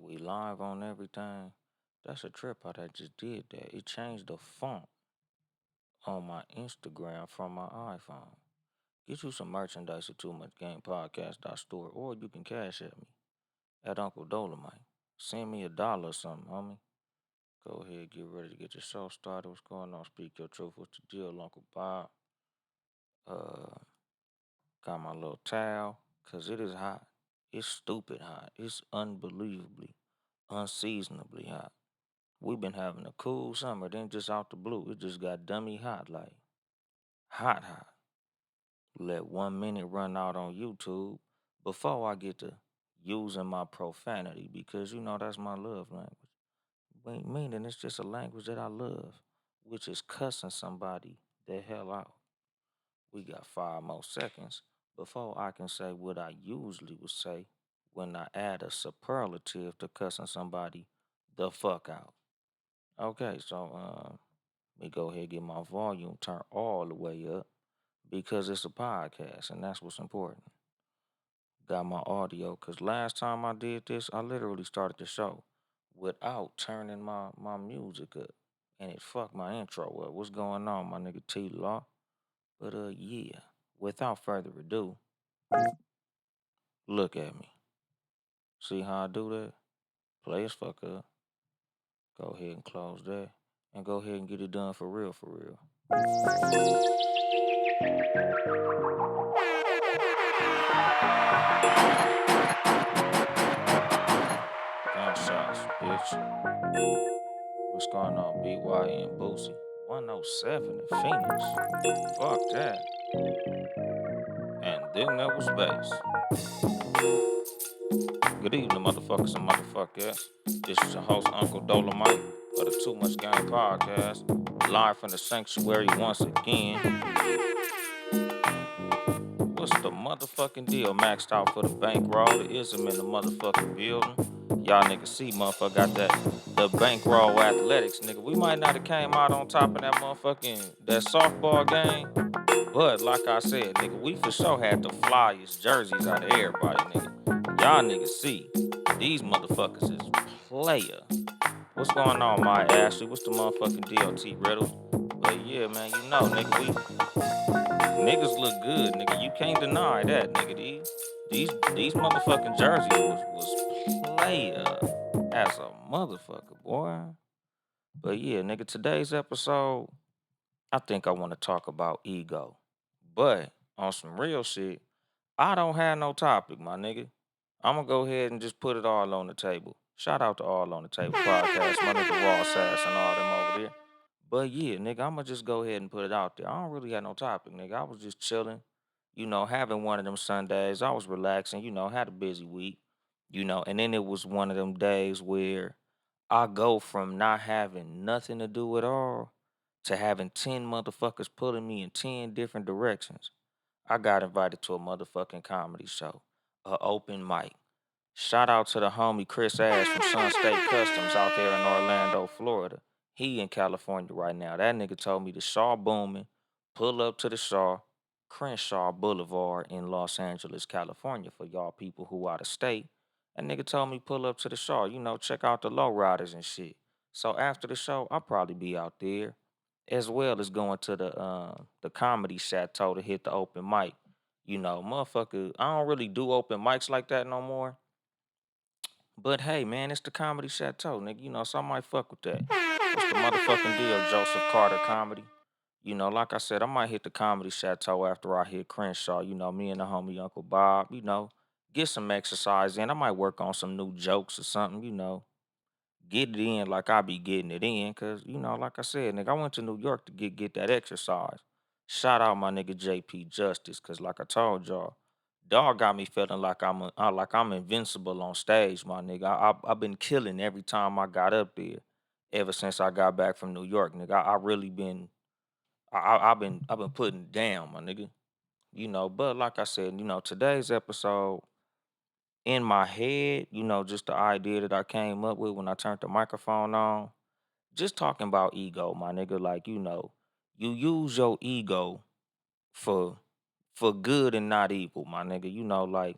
We live on everything. That's a trip how that just did that. It changed the font on my Instagram from my iPhone. Get you some merchandise at Too Much Game Podcast.store, or you can cash at me at Uncle Dolemite. Send me $1 or something, homie. Go ahead, get ready to get your show started. What's going on? Speak your truth. What's the deal, Uncle Bob? Uh, got my little towel, cause it is hot. It's stupid hot. It's unbelievably, unseasonably hot. We've been having a cool summer, then just out the blue, it just got dummy hot, like hot, hot. Let 1 minute run out on YouTube before I get to using my profanity because that's my love language. Meaning it's just a language that I love, which is cussing somebody the hell out. We got 5 more seconds before I can say what I usually would say when I add a superlative to cussing somebody the fuck out. Okay, so let me go ahead and get my volume turned all the way up because it's a podcast and that's what's important. Got my audio because last time I did this, I literally started the show without turning my music up and it fucked my intro up. What's going on, my nigga T Law? But yeah, without further ado, look at me. See how I do that? Play as fuck up. Go ahead and close that and go ahead and get it done for real, for real. Gunshots, bitch. What's going on, BY and Boosie? 107 in Phoenix. Fuck that. And then there was bass. Good evening, motherfuckers and motherfuckers. This is your host, Uncle Dolemite of the Too Much Game Podcast. Live from the sanctuary once again. What's the motherfucking deal? Maxed out for the bankroll. The ism in the motherfucking building. Y'all niggas see, motherfucker, got the bankroll athletics, nigga. We might not have came out on top of that that softball game. But like I said, nigga, we for sure had the flyest jerseys out of everybody, nigga. Y'all niggas see, these motherfuckers is player. What's going on, my Ashley? What's the motherfucking DLT riddle? But yeah, man, niggas look good, nigga. You can't deny that, nigga. These motherfucking jerseys was player as a motherfucker, boy. But yeah, nigga, today's episode, I think I want to talk about ego. But on some real shit, I don't have no topic, my nigga. I'm gonna go ahead and just put it all on the table. Shout out to All on the Table podcast, my nigga Raw Sass and all them over there. But yeah, nigga, I'm gonna just go ahead and put it out there. I don't really got no topic, nigga. I was just chilling, having one of them Sundays. I was relaxing, had a busy week, and then it was one of them days where I go from not having nothing to do at all to having 10 motherfuckers pulling me in 10 different directions. I got invited to a motherfucking comedy show, a open mic. Shout out to the homie Chris Ash from Sun State Customs out there in Orlando, Florida. He in California right now. That nigga told me the Shaw booming. Pull up to the Shaw, Crenshaw Boulevard in Los Angeles, California for y'all people who out of state. That nigga told me pull up to the Shaw, check out the low riders and shit. So after the show, I'll probably be out there, as well as going to the comedy chateau to hit the open mic. Motherfucker, I don't really do open mics like that no more. But hey, man, it's the Comedy Chateau, nigga. So I might fuck with that. What's the motherfucking deal, Joseph Carter Comedy? Like I said, I might hit the Comedy Chateau after I hit Crenshaw. Me and the homie Uncle Bob, get some exercise in. I might work on some new jokes or something, get it in like I be getting it in. Cause, like I said, nigga, I went to New York to get that exercise. Shout out my nigga JP Justice, cause like I told y'all, dog got me feeling like I'm invincible on stage, my nigga. I've been killing every time I got up there, ever since I got back from New York, nigga. I really been I've been putting it down, my nigga. But like I said, today's episode in my head, just the idea that I came up with when I turned the microphone on, just talking about ego, my nigga. Like, you use your ego for good and not evil, my nigga. Like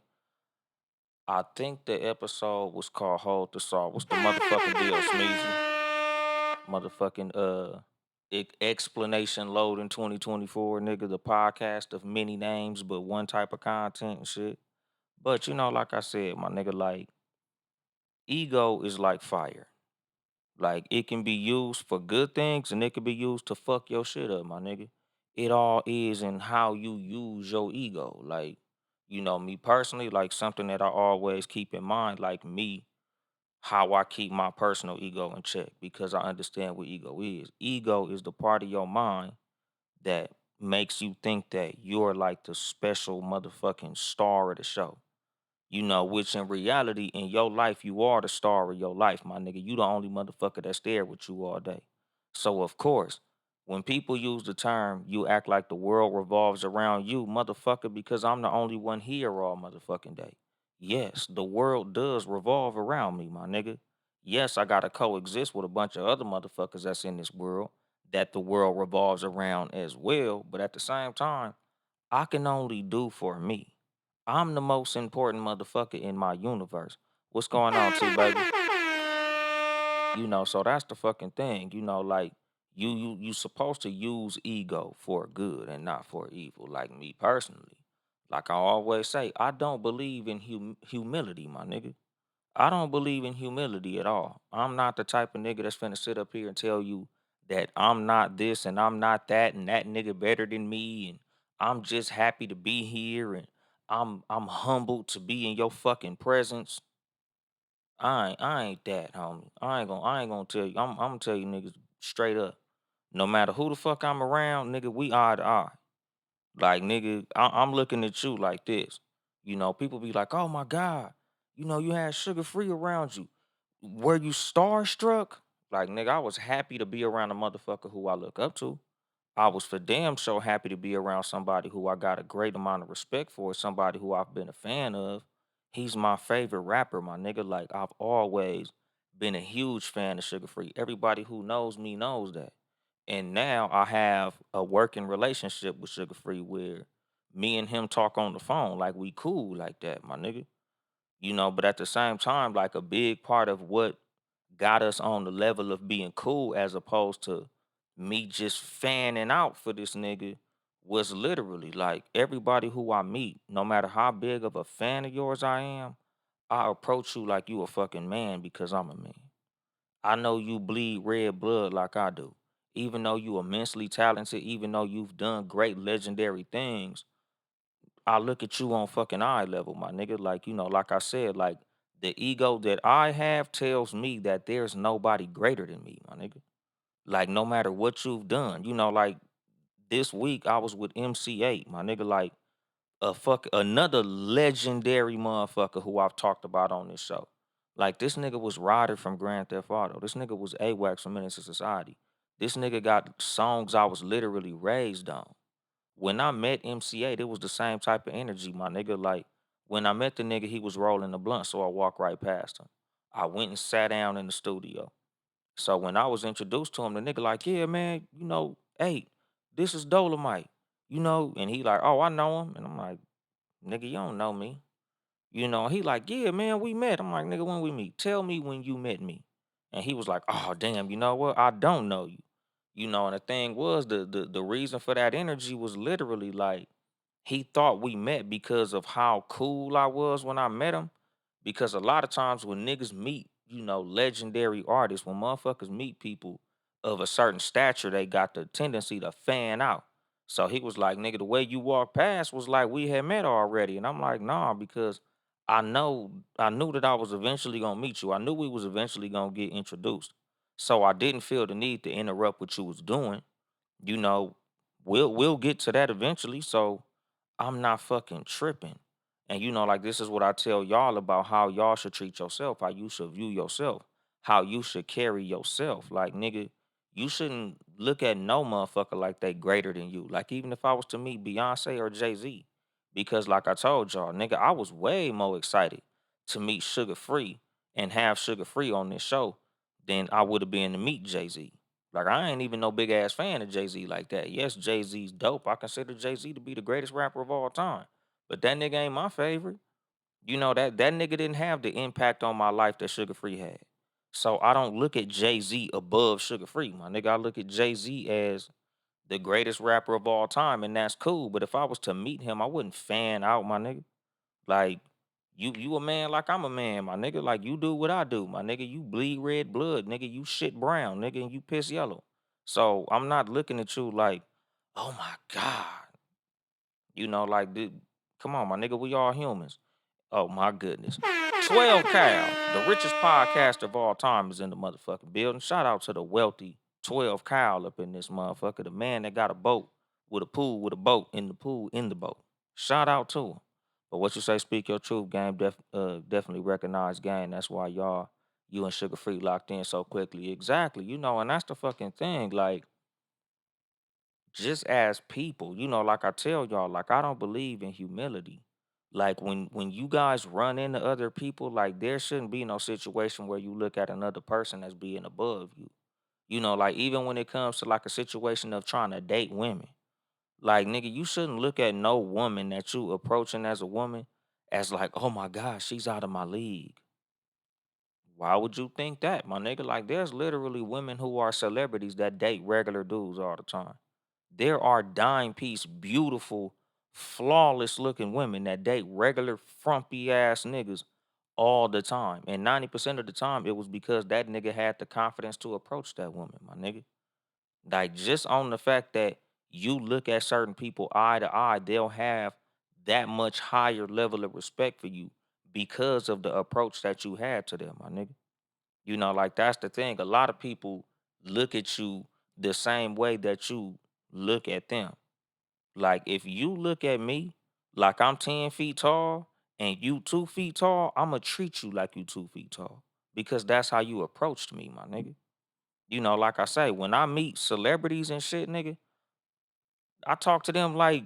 I think the episode was called Hold the Salt. What's the motherfucking deal, Smeezy? Motherfucking explanation load in 2024, nigga. The podcast of many names, but one type of content and shit. But like I said, my nigga, like ego is like fire. Like it can be used for good things and it can be used to fuck your shit up, my nigga. It all is in how you use your ego. Like, me personally, like something that I always keep in mind, like me, how I keep my personal ego in check because I understand what ego is. Ego is the part of your mind that makes you think that you're like the special motherfucking star of the show. Which in reality, in your life, you are the star of your life, my nigga. You the only motherfucker that's there with you all day. So of course, when people use the term you act like the world revolves around you, motherfucker, because I'm the only one here all motherfucking day. Yes, the world does revolve around me, my nigga. Yes, I gotta coexist with a bunch of other motherfuckers that's in this world that the world revolves around as well. But at the same time, I can only do for me. I'm the most important motherfucker in my universe. What's going on, T baby? So that's the fucking thing. Like you supposed to use ego for good and not for evil. Like me personally, like I always say, I don't believe in humility, my nigga. I don't believe in humility at all. I'm not the type of nigga that's finna sit up here and tell you that I'm not this and I'm not that and that nigga better than me and I'm just happy to be here and I'm humbled to be in your fucking presence. I ain't that, homie. I ain't gonna tell you. I'm gonna tell you niggas straight up. No matter who the fuck I'm around, nigga, we eye to eye. Like, nigga, I'm looking at you like this. People be like, oh my God, you had sugar free around you. Were you starstruck? Like, nigga, I was happy to be around a motherfucker who I look up to. I was for damn so happy to be around somebody who I got a great amount of respect for, somebody who I've been a fan of. He's my favorite rapper, my nigga. Like, I've always been a huge fan of Sugar Free. Everybody who knows me knows that. And now I have a working relationship with Sugar Free where me and him talk on the phone like we cool like that, my nigga. But at the same time, like a big part of what got us on the level of being cool as opposed to me just fanning out for this nigga was literally like everybody who I meet, no matter how big of a fan of yours I am, I approach you like you a fucking man because I'm a man. I know you bleed red blood like I do. Even though you immensely talented, even though you've done great legendary things, I look at you on fucking eye level, my nigga. Like, like I said, like the ego that I have tells me that there's nobody greater than me, my nigga. Like, no matter what you've done, like this week I was with MC8, my nigga. Like, another legendary motherfucker who I've talked about on this show. Like this nigga was Ryder from Grand Theft Auto. This nigga was AWAX from Menace to Society. This nigga got songs I was literally raised on. When I met MC8, it was the same type of energy, my nigga. Like when I met the nigga, he was rolling the blunt, so I walked right past him. I went and sat down in the studio. So when I was introduced to him, the nigga like, yeah, man, hey, this is Dolemite, and he like, oh, I know him. And I'm like, nigga, you don't know me. He like, yeah, man, we met. I'm like, nigga, when we meet? Tell me when you met me. And he was like, oh, damn, you know what? I don't know you. And the thing was, the reason for that energy was literally like, he thought we met because of how cool I was when I met him. Because a lot of times when niggas meet, legendary artists, when motherfuckers meet people of a certain stature, they got the tendency to fan out. So he was like, nigga, the way you walked past was like we had met already. And I'm like, nah, because I knew that I was eventually gonna meet you. I knew we was eventually gonna get introduced. So I didn't feel the need to interrupt what you was doing. You know, we'll get to that eventually. So I'm not fucking tripping. And like this is what I tell y'all about how y'all should treat yourself, how you should view yourself, how you should carry yourself. Like, nigga, you shouldn't look at no motherfucker like they greater than you. Like, even if I was to meet Beyonce or Jay-Z, because like I told y'all, nigga, I was way more excited to meet Sugar Free and have Sugar Free on this show than I would have been to meet Jay-Z. Like I ain't even no big ass fan of Jay Z like that. Yes, Jay Z's dope. I consider Jay Z to be the greatest rapper of all time. But that nigga ain't my favorite. You know that nigga didn't have the impact on my life that Sugar Free had. So I don't look at Jay-Z above Sugar Free, my nigga. I look at Jay-Z as the greatest rapper of all time, and that's cool. But if I was to meet him, I wouldn't fan out, my nigga. Like you a man like I'm a man, my nigga. Like you do what I do, my nigga. You bleed red blood, nigga. You shit brown, nigga, and you piss yellow. So I'm not looking at you like, oh my God. Like, dude, come on, my nigga. We all humans. Oh my goodness. 12 Cal, the richest podcaster of all time, is in the motherfucking building. Shout out to the wealthy 12 Cal up in this motherfucker. The man that got a boat with a pool with a boat in the pool in the boat. Shout out to him. But what you say, speak your truth, game. Definitely recognize game. That's why you and Sugar Free locked in so quickly. Exactly. And that's the fucking thing. Like, just as people, like I tell y'all, like I don't believe in humility. Like when you guys run into other people, like there shouldn't be no situation where you look at another person as being above you. Like even when it comes to like a situation of trying to date women, like nigga, you shouldn't look at no woman that you approaching as a woman as like, oh my gosh, she's out of my league. Why would you think that, my nigga? Like there's literally women who are celebrities that date regular dudes all the time. There are dime piece, beautiful, flawless looking women that date regular frumpy ass niggas all the time. And 90% of the time it was because that nigga had the confidence to approach that woman, my nigga. Like just on the fact that you look at certain people eye to eye, they'll have that much higher level of respect for you because of the approach that you had to them, my nigga. Like that's the thing. A lot of people look at you the same way that you look at them. Like if you look at me like I'm 10 feet tall and you 2 feet tall, I'ma treat you like you 2 feet tall. Because that's how you approached me, my nigga. Like I say, when I meet celebrities and shit, nigga, I talk to them like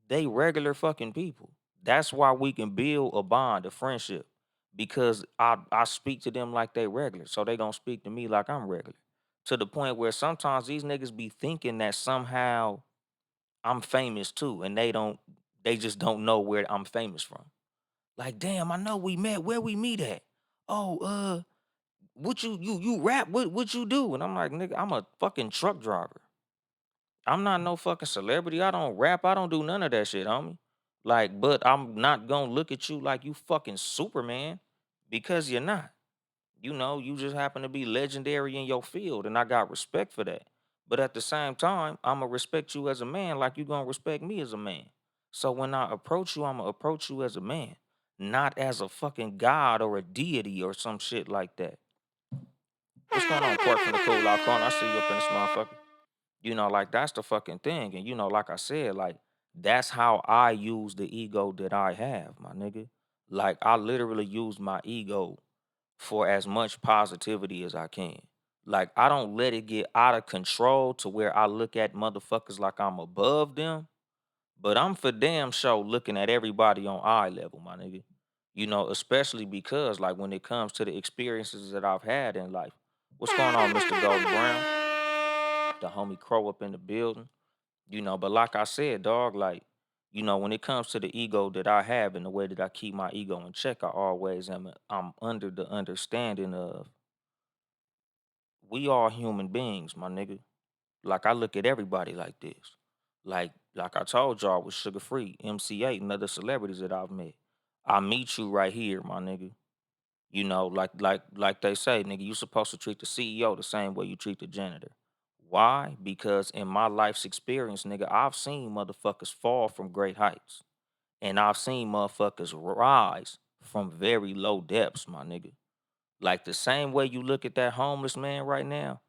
they regular fucking people. That's why we can build a bond, a friendship. Because I speak to them like they regular. So they gonna speak to me like I'm regular. To the point where sometimes these niggas be thinking that somehow I'm famous too, and they just don't know where I'm famous from. Like, damn, I know we met. Where we meet at? Oh, what you rap? What you do? And I'm like, nigga, I'm a fucking truck driver. I'm not no fucking celebrity. I don't rap. I don't do none of that shit, homie. Like, but I'm not gonna look at you like you fucking Superman because you're not. You just happen to be legendary in your field, and I got respect for that. But at the same time, I'ma respect you as a man like you gonna respect me as a man. So when I approach you, I'ma approach you as a man, not as a fucking god or a deity or some shit like that. What's going on, Port from the Cool Out Corner? I see you up in this motherfucker. Like that's the fucking thing. And like I said, like that's how I use the ego that I have, my nigga. Like I literally use my ego for as much positivity as I can. Like I don't let it get out of control to where I look at motherfuckers like I'm above them, but I'm for damn sure looking at everybody on eye level, my nigga. Especially because like when it comes to the experiences that I've had in life. What's going on, Mr. Golden Brown? The homie Crow up in the building. But like I said, dog, like, when it comes to the ego that I have and the way that I keep my ego in check, I always I'm under the understanding of we all human beings, my nigga. Like I look at everybody like this. Like I told y'all with Sugar Free, MC8, and other celebrities that I've met. I meet you right here, my nigga. Like they say, nigga, you supposed to treat the CEO the same way you treat the janitor. Why? Because in my life's experience, nigga, I've seen motherfuckers fall from great heights. And I've seen motherfuckers rise from very low depths, my nigga. Like the same way you look at that homeless man right now,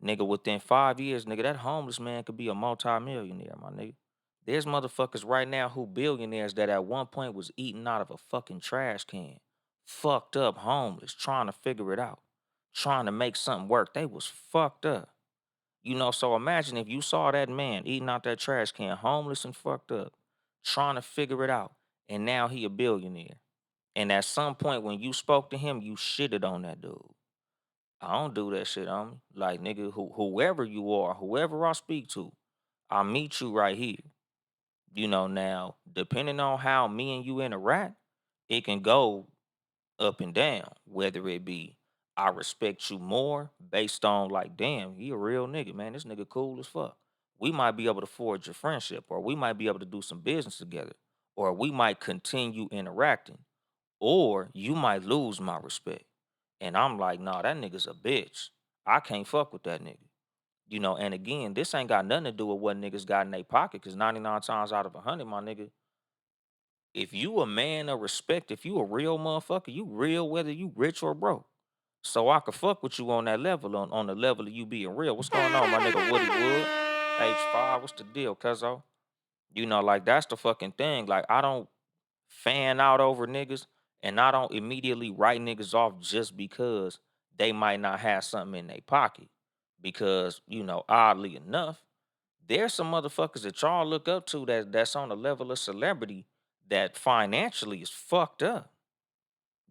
nigga, within 5 years, nigga, that homeless man could be a multimillionaire, my nigga. There's motherfuckers right now who billionaires that at one point was eating out of a fucking trash can, fucked up, homeless, trying to figure it out, trying to make something work. They was fucked up. So imagine if you saw that man eating out that trash can, homeless and fucked up, trying to figure it out, and now he a billionaire. And at some point when you spoke to him, you shitted on that dude. I don't do that shit on me. Like nigga, whoever you are, whoever I speak to, I meet you right here. Now, depending on how me and you interact, it can go up and down, whether it be I respect you more based on like, damn, he a real nigga, man. This nigga cool as fuck. We might be able to forge a friendship, or we might be able to do some business together, or we might continue interacting, or you might lose my respect. And I'm like, nah, that nigga's a bitch. I can't fuck with that nigga. And again, this ain't got nothing to do with what niggas got in their pocket, because 99 times out of 100, my nigga, if you a man of respect, if you a real motherfucker, you real whether you rich or broke. So I could fuck with you on that level, on the level of you being real. What's going on, my nigga Woody Wood? H5, what's the deal, cuzzo? Like that's the fucking thing. Like I don't fan out over niggas, and I don't immediately write niggas off just because they might not have something in their pocket. Because, oddly enough, there's some motherfuckers that y'all look up to that's on a level of celebrity that financially is fucked up.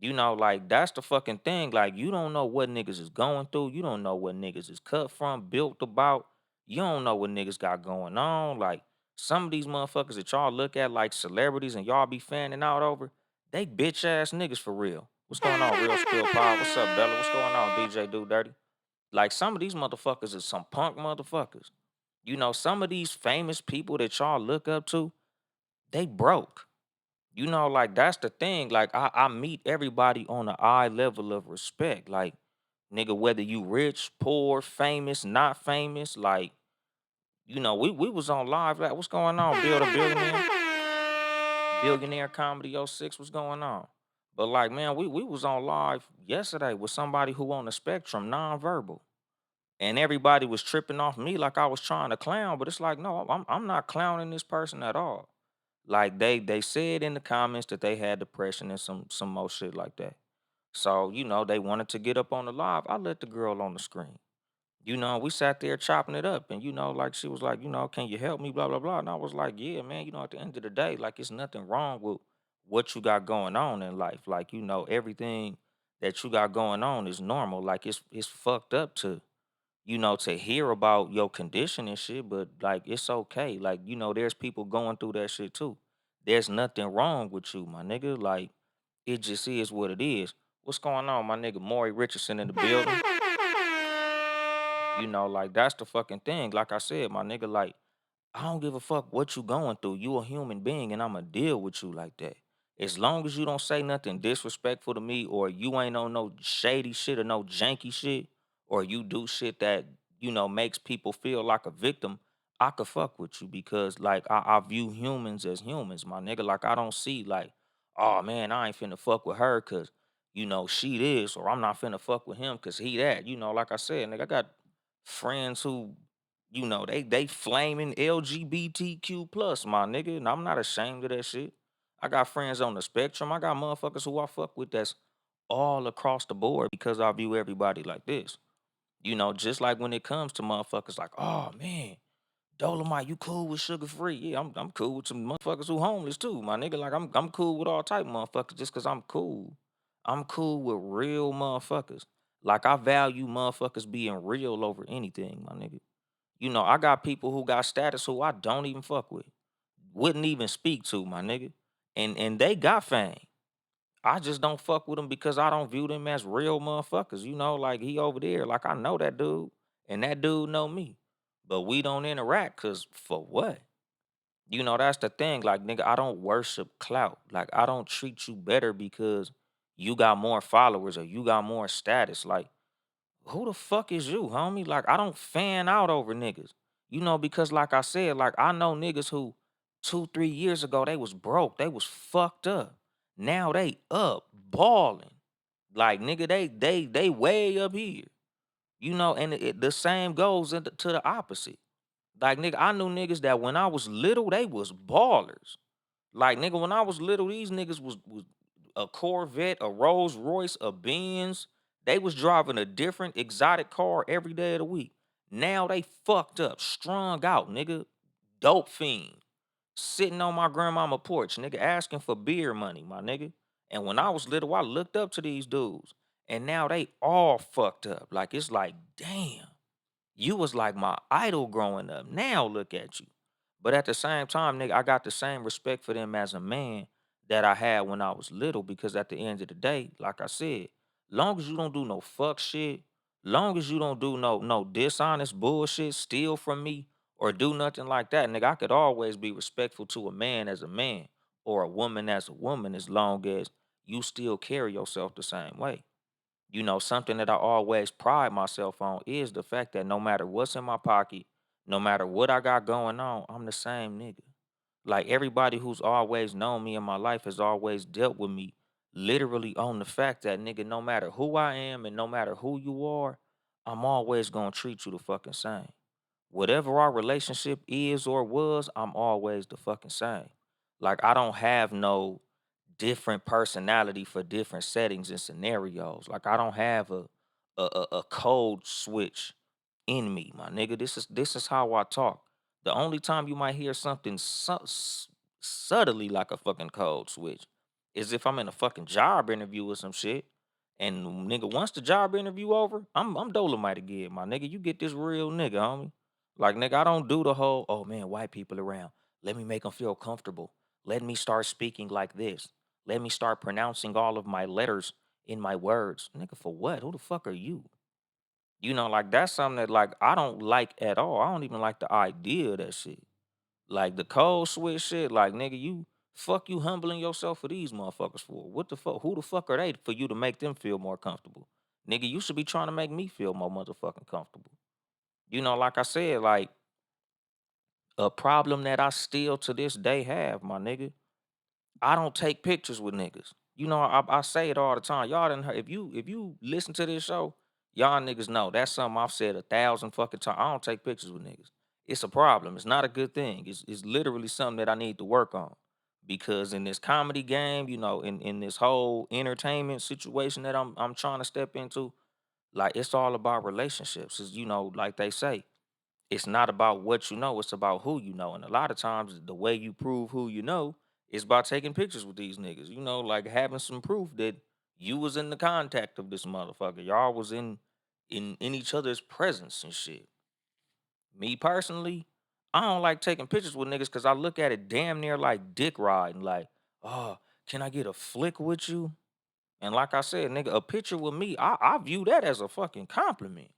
Like that's the fucking thing. Like you don't know what niggas is going through. You don't know what niggas is cut from, built about. You don't know what niggas got going on. Like some of these motherfuckers that y'all look at like celebrities and y'all be fanning out over, they bitch ass niggas for real. What's going on, Real Spill Pod? What's up, Bella? What's going on, DJ Do Dirty? Like some of these motherfuckers is some punk motherfuckers. Some of these famous people that y'all look up to, they broke. Like that's the thing. Like I meet everybody on a eye level of respect. Like, nigga, whether you rich, poor, famous, not famous, like, we was on live. Like, what's going on? Build a billionaire comedy '06. What's going on? But like, man, we was on live yesterday with somebody who on the spectrum, nonverbal. And everybody was tripping off me like I was trying to clown, but it's like, no, I'm not clowning this person at all. Like they said in the comments that they had depression and some more shit like that. So, they wanted to get up on the live. I let the girl on the screen. We sat there chopping it up, and like she was like, can you help me? Blah blah blah. And I was like, yeah, man, at the end of the day, like it's nothing wrong with what you got going on in life. Like, everything that you got going on is normal. Like it's fucked up to hear about your condition and shit, but like it's okay. Like, there's people going through that shit too. There's nothing wrong with you, my nigga. Like, it just is what it is. What's going on, my nigga Maury Richardson in the building? Like that's the fucking thing. Like I said, my nigga, like I don't give a fuck what you going through. You a human being, and I'ma deal with you like that. As long as you don't say nothing disrespectful to me, or you ain't on no shady shit or no janky shit, or you do shit that makes people feel like a victim, I could fuck with you because like I view humans as humans, my nigga. Like I don't see like, oh man, I ain't finna fuck with her because she this, or I'm not finna fuck with him because he that. Like I said, nigga, I got friends who they flaming LGBTQ plus, my nigga, and I'm not ashamed of that shit. I got friends on the spectrum. I got motherfuckers who I fuck with that's all across the board because I view everybody like this. Just like when it comes to motherfuckers like, oh man, Dolomite, you cool with sugar free? Yeah, I'm cool with some motherfuckers who homeless too, my nigga. Like I'm cool with all type of motherfuckers just cause I'm cool. I'm cool with real motherfuckers. Like I value motherfuckers being real over anything, my nigga. I got people who got status who I don't even fuck with. Wouldn't even speak to, my nigga. And they got fame. I just don't fuck with them because I don't view them as real motherfuckers. Like he over there, like I know that dude, and that dude know me. But we don't interact cause for what? That's the thing. Like, nigga, I don't worship clout. Like, I don't treat you better because you got more followers or you got more status. Like, who the fuck is you, homie? Like, I don't fan out over niggas. Because like I said, like I know niggas who 2, 3 years ago they was broke, they was fucked up. Now they up, balling. Like nigga, they way up here. And the same goes to the opposite. Like nigga, I knew niggas that when I was little, they was ballers. Like nigga, when I was little, these niggas was a Corvette, a Rolls Royce, a Benz. They was driving a different exotic car every day of the week. Now they fucked up, strung out, nigga, dope fiend, sitting on my grandmama porch, nigga, asking for beer money, my nigga. And when I was little, I looked up to these dudes, and now they all fucked up. Like it's like, damn. You was like my idol growing up. Now look at you. But at the same time, nigga, I got the same respect for them as a man that I had when I was little, because at the end of the day, like I said, long as you don't do no fuck shit, long as you don't do no dishonest bullshit, steal from me, or do nothing like that, nigga, I could always be respectful to a man as a man or a woman as a woman, as long as you still carry yourself the same way. Something that I always pride myself on is the fact that no matter what's in my pocket, no matter what I got going on, I'm the same nigga. Like, everybody who's always known me in my life has always dealt with me literally on the fact that, nigga, no matter who I am and no matter who you are, I'm always gonna treat you the fucking same. Whatever our relationship is or was, I'm always the fucking same. Like, I don't have no different personality for different settings and scenarios. Like, I don't have a code switch in me, my nigga. This is how I talk. The only time you might hear something subtly like a fucking code switch is if I'm in a fucking job interview or some shit. And nigga, once the job interview over, I'm Dolomite again, my nigga. You get this real nigga, homie. Like, nigga, I don't do the whole, oh man, white people around. Let me make them feel comfortable. Let me start speaking like this. Let me start pronouncing all of my letters in my words. Nigga, for what? Who the fuck are you? Like, that's something that, like, I don't like at all. I don't even like the idea of that shit. Like the code switch shit, like, nigga, you humbling yourself for these motherfuckers for. What the fuck? Who the fuck are they for you to make them feel more comfortable? Nigga, you should be trying to make me feel more motherfucking comfortable. Like I said, like, a problem that I still to this day have, my nigga. I don't take pictures with niggas. I say it all the time. Y'all didn't hear, if you listen to this show, y'all niggas know that's something I've said 1,000 fucking times. I don't take pictures with niggas. It's a problem. It's not a good thing. It's literally something that I need to work on. Because in this comedy game, in this whole entertainment situation that I'm trying to step into, like, it's all about relationships. Is like they say, it's not about what you know, it's about who you know. And a lot of times the way you prove who you know is by taking pictures with these niggas, like having some proof that you was in the contact of this motherfucker. Y'all was in each other's presence and shit. Me personally, I don't like taking pictures with niggas because I look at it damn near like dick riding. Like, oh, can I get a flick with you? And like I said, nigga, a picture with me, I view that as a fucking compliment.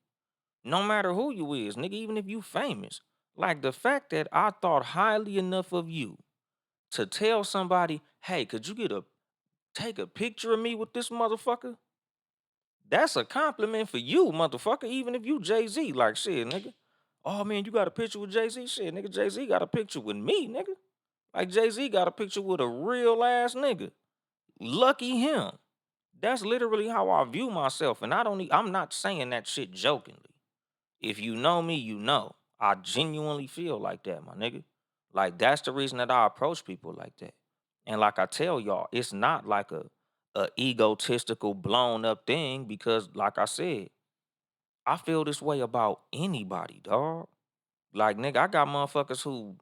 No matter who you is, nigga, even if you famous. Like, the fact that I thought highly enough of you to tell somebody, hey, could you take a picture of me with this motherfucker? That's a compliment for you, motherfucker. Even if you Jay-Z, like, shit, nigga. Oh man, you got a picture with Jay-Z? Shit, nigga, Jay-Z got a picture with me, nigga. Like, Jay-Z got a picture with a real ass nigga. Lucky him. That's literally how I view myself. And I'm not saying that shit jokingly. If you know me, you know. I genuinely feel like that, my nigga. Like, that's the reason that I approach people like that. And like I tell y'all, it's not like a egotistical blown up thing, because like I said, I feel this way about anybody, dog. Like, nigga, I got motherfuckers who,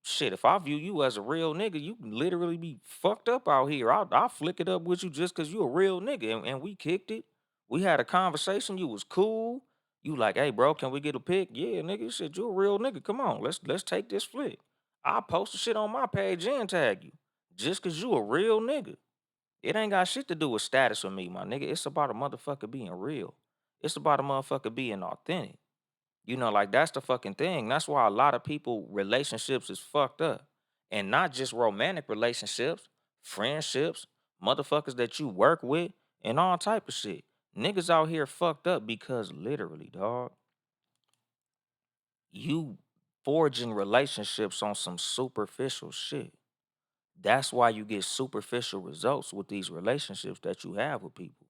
shit, if I view you as a real nigga, you can literally be fucked up out here. I'll flick it up with you just because you a real nigga. And we kicked it. We had a conversation. You was cool. You like, hey, bro, can we get a pic? Yeah, nigga, shit, you a real nigga. Come on, let's take this flick. I'll post the shit on my page and tag you. Just because you a real nigga. It ain't got shit to do with status with me, my nigga. It's about a motherfucker being real. It's about a motherfucker being authentic. Like, that's the fucking thing. That's why a lot of people relationships is fucked up. And not just romantic relationships, friendships, motherfuckers that you work with, and all type of shit. Niggas out here fucked up because literally, dog, you forging relationships on some superficial shit. That's why you get superficial results with these relationships that you have with people.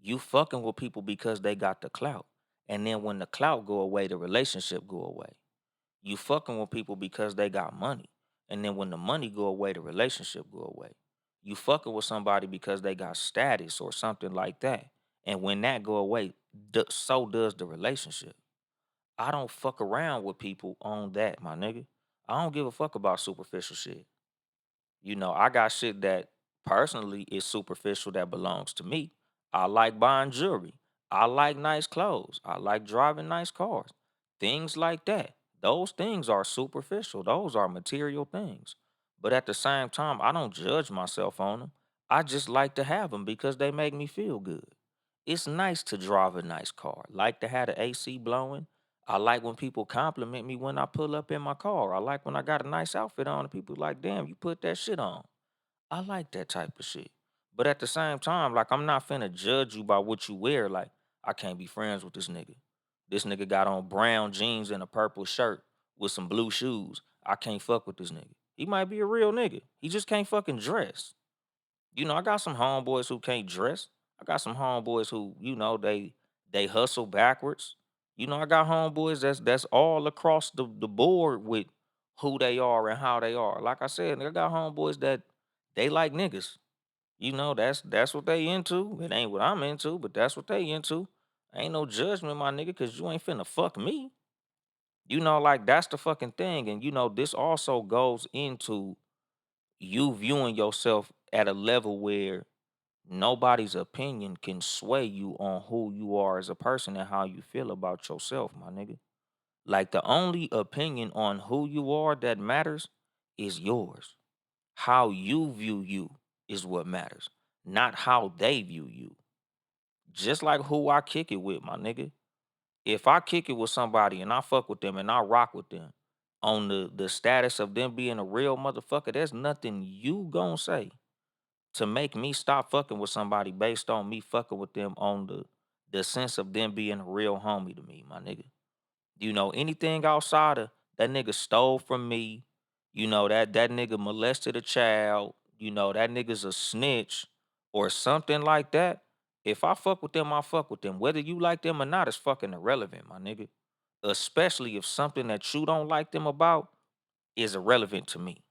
You fucking with people because they got the clout. And then when the clout go away, the relationship go away. You fucking with people because they got money. And then when the money go away, the relationship go away. You fucking with somebody because they got status or something like that. And when that go away, so does the relationship. I don't fuck around with people on that, my nigga. I don't give a fuck about superficial shit. I got shit that personally is superficial that belongs to me. I like buying jewelry. I like nice clothes. I like driving nice cars. Things like that. Those things are superficial. Those are material things. But at the same time, I don't judge myself on them. I just like to have them because they make me feel good. It's nice to drive a nice car. Like to have the AC blowing. I like when people compliment me when I pull up in my car. I like when I got a nice outfit on and people like, damn, you put that shit on. I like that type of shit. But at the same time, like I'm not finna judge you by what you wear. Like, I can't be friends with this nigga. This nigga got on brown jeans and a purple shirt with some blue shoes. I can't fuck with this nigga. He might be a real nigga. He just can't fucking dress. I got some homeboys who can't dress. I got some homeboys who, they hustle backwards. I got homeboys that's all across the board with who they are and how they are. Like I said, I got homeboys that they like niggas. That's what they into. It ain't what I'm into, but that's what they into. Ain't no judgment, my nigga, cause you ain't finna fuck me. Like that's the fucking thing. And this also goes into you viewing yourself at a level where nobody's opinion can sway you on who you are as a person and how you feel about yourself, my nigga. Like the only opinion on who you are that matters is yours. How you view you is what matters, not how they view you. Just like who I kick it with, my nigga. If I kick it with somebody and I fuck with them and I rock with them on the status of them being a real motherfucker, there's nothing you gonna say to make me stop fucking with somebody based on me fucking with them on the sense of them being a real homie to me, my nigga. Anything outside of that nigga stole from me, that nigga molested a child, that nigga's a snitch or something like that. If I fuck with them, I fuck with them. Whether you like them or not is fucking irrelevant, my nigga. Especially if something that you don't like them about is irrelevant to me.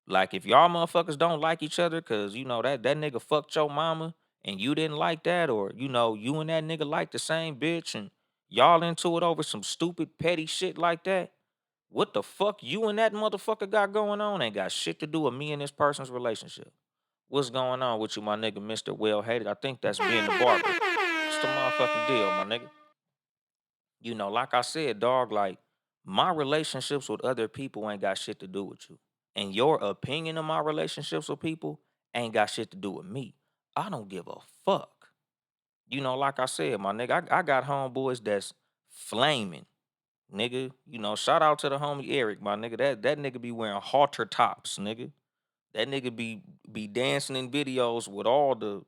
Like if y'all motherfuckers don't like each other because that nigga fucked your mama and you didn't like that, or you and that nigga like the same bitch and y'all into it over some stupid petty shit like that. What the fuck you and that motherfucker got going on ain't got shit to do with me and this person's relationship. What's going on with you, my nigga, Mr. Well Hated? I think that's being the barber. What's the motherfucking deal, my nigga? Like I said, dog, like my relationships with other people ain't got shit to do with you. And your opinion of my relationships with people ain't got shit to do with me. I don't give a fuck. Like I said, my nigga, I got homeboys that's flaming. Nigga, shout out to the homie Eric, my nigga. That nigga be wearing halter tops, nigga. That nigga be dancing in videos with all the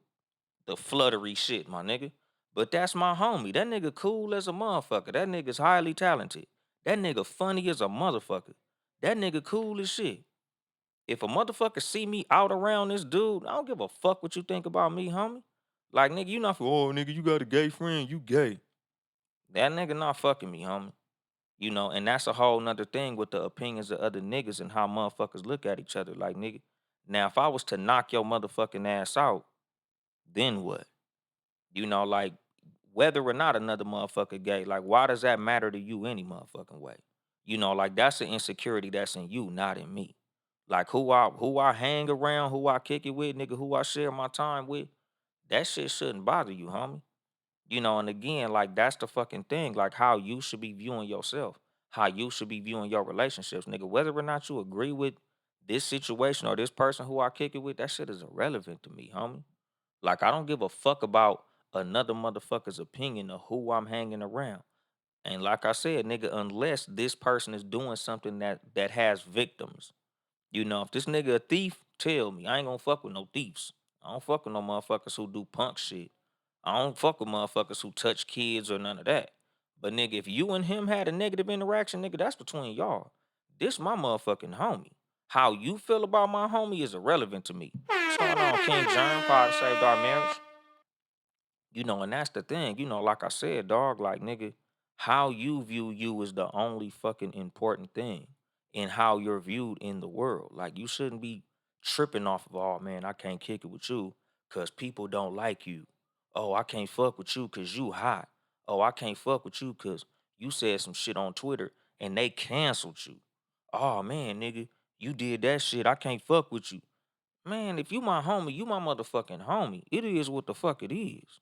fluttery shit, my nigga. But that's my homie. That nigga cool as a motherfucker. That nigga's highly talented. That nigga funny as a motherfucker. That nigga cool as shit. If a motherfucker see me out around this dude, I don't give a fuck what you think about me, homie. Like, nigga, you not, oh, nigga, you got a gay friend, you gay. That nigga not fucking me, homie. And that's a whole nother thing with the opinions of other niggas and how motherfuckers look at each other. Like, nigga, now if I was to knock your motherfucking ass out, then what? Like whether or not another motherfucker gay, like why does that matter to you any motherfucking way? Like that's an insecurity that's in you, not in me. Like who I hang around, who I kick it with, nigga, who I share my time with, that shit shouldn't bother you, homie. And again, like that's the fucking thing. Like how you should be viewing yourself, how you should be viewing your relationships, nigga. Whether or not you agree with this situation or this person who I kick it with, that shit is irrelevant to me, homie. Like I don't give a fuck about another motherfucker's opinion of who I'm hanging around. And like I said, nigga, unless this person is doing something that has victims. If this nigga a thief, tell me. I ain't gonna fuck with no thieves. I don't fuck with no motherfuckers who do punk shit. I don't fuck with motherfuckers who touch kids or none of that. But nigga, if you and him had a negative interaction, nigga, that's between y'all. This my motherfucking homie. How you feel about my homie is irrelevant to me. What's going on, King John? Pod saved our marriage. And that's the thing, like I said, dog, like nigga, how you view you is the only fucking important thing in how you're viewed in the world. Like you shouldn't be tripping off of, oh man, I can't kick it with you because people don't like you. Oh, I can't fuck with you because you hot. Oh, I can't fuck with you because you said some shit on Twitter and they canceled you. Oh man, nigga, you did that shit. I can't fuck with you. Man, if you my homie, you my motherfucking homie. It is what the fuck it is.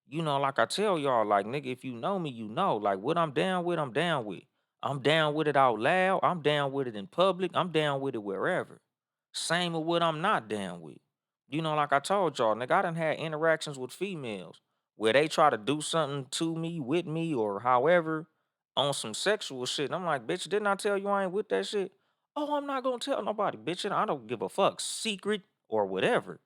Like I tell y'all, like nigga, if you know me, you know, like what I'm down with, I'm down with. I'm down with it out loud. I'm down with it in public. I'm down with it wherever. Same with what I'm not down with. Like I told y'all, nigga, I done had interactions with females where they try to do something to me, with me, or however on some sexual shit. And I'm like, bitch, didn't I tell you I ain't with that shit? Oh, I'm not gonna tell nobody, bitch. And I don't give a fuck, secret or whatever.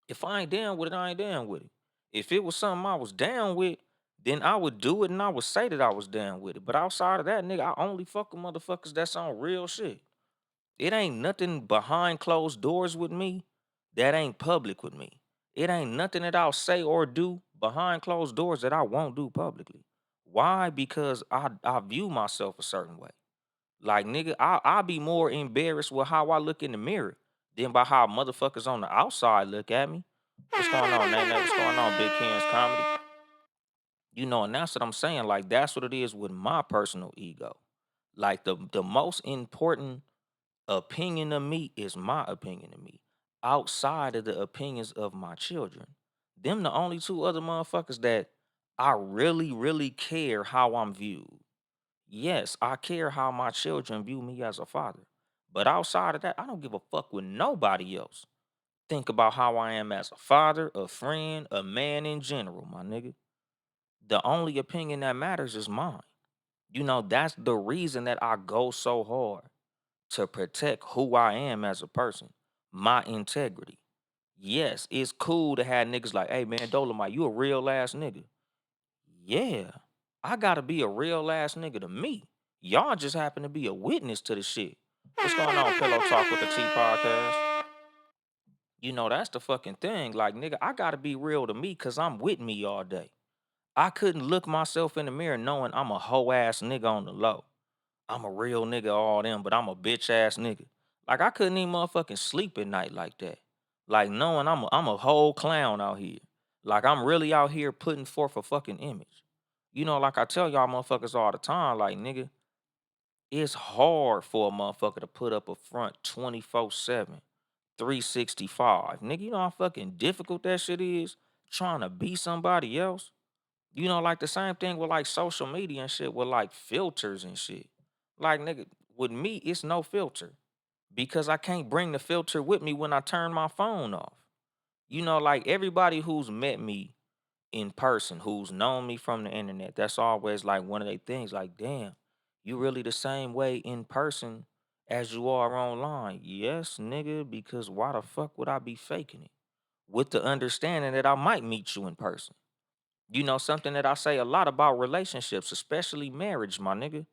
If I ain't down with it, I ain't down with it. If it was something I was down with, then I would do it and I would say that I was down with it. But outside of that, nigga, I only fuck with motherfuckers that's on real shit. It ain't nothing behind closed doors with me that ain't public with me. It ain't nothing that I'll say or do behind closed doors that I won't do publicly. Why? Because I view myself a certain way. Like nigga, I'll be more embarrassed with how I look in the mirror than by how motherfuckers on the outside look at me. What's going on, Nate? What's going on, Big Ken's comedy? And that's what I'm saying. Like that's what it is with my personal ego. Like the most important opinion of me is my opinion of me. Outside of the opinions of my children. Them the only two other motherfuckers that I really, really care how I'm viewed. Yes, I care how my children view me as a father. But outside of that, I don't give a fuck with nobody else. Think about how I am as a father, a friend, a man in general, my nigga. The only opinion that matters is mine. That's the reason that I go so hard to protect who I am as a person, my integrity. Yes, it's cool to have niggas like, hey man, Dolemite, you a real ass nigga. Yeah, I gotta be a real ass nigga to me. Y'all just happen to be a witness to the shit. What's going on, Pillow Talk with the T podcast? That's the fucking thing. Like, nigga, I gotta be real to me because I'm with me all day. I couldn't look myself in the mirror knowing I'm a hoe ass nigga on the low. I'm a real nigga, all them, but I'm a bitch ass nigga. Like I couldn't even motherfucking sleep at night like that. Like knowing I'm a whole clown out here. Like I'm really out here putting forth a fucking image. Like I tell y'all motherfuckers all the time, like nigga, it's hard for a motherfucker to put up a front 24/7, 365. Nigga, you know how fucking difficult that shit is trying to be somebody else? Like the same thing with like social media and shit with like filters and shit. Like nigga, with me, it's no filter because I can't bring the filter with me when I turn my phone off. Like everybody who's met me in person, who's known me from the internet, that's always like one of their things. Like, damn, you really the same way in person as you are online. Yes, nigga, because why the fuck would I be faking it? With the understanding that I might meet you in person. Something that I say a lot about relationships, especially marriage, my nigga.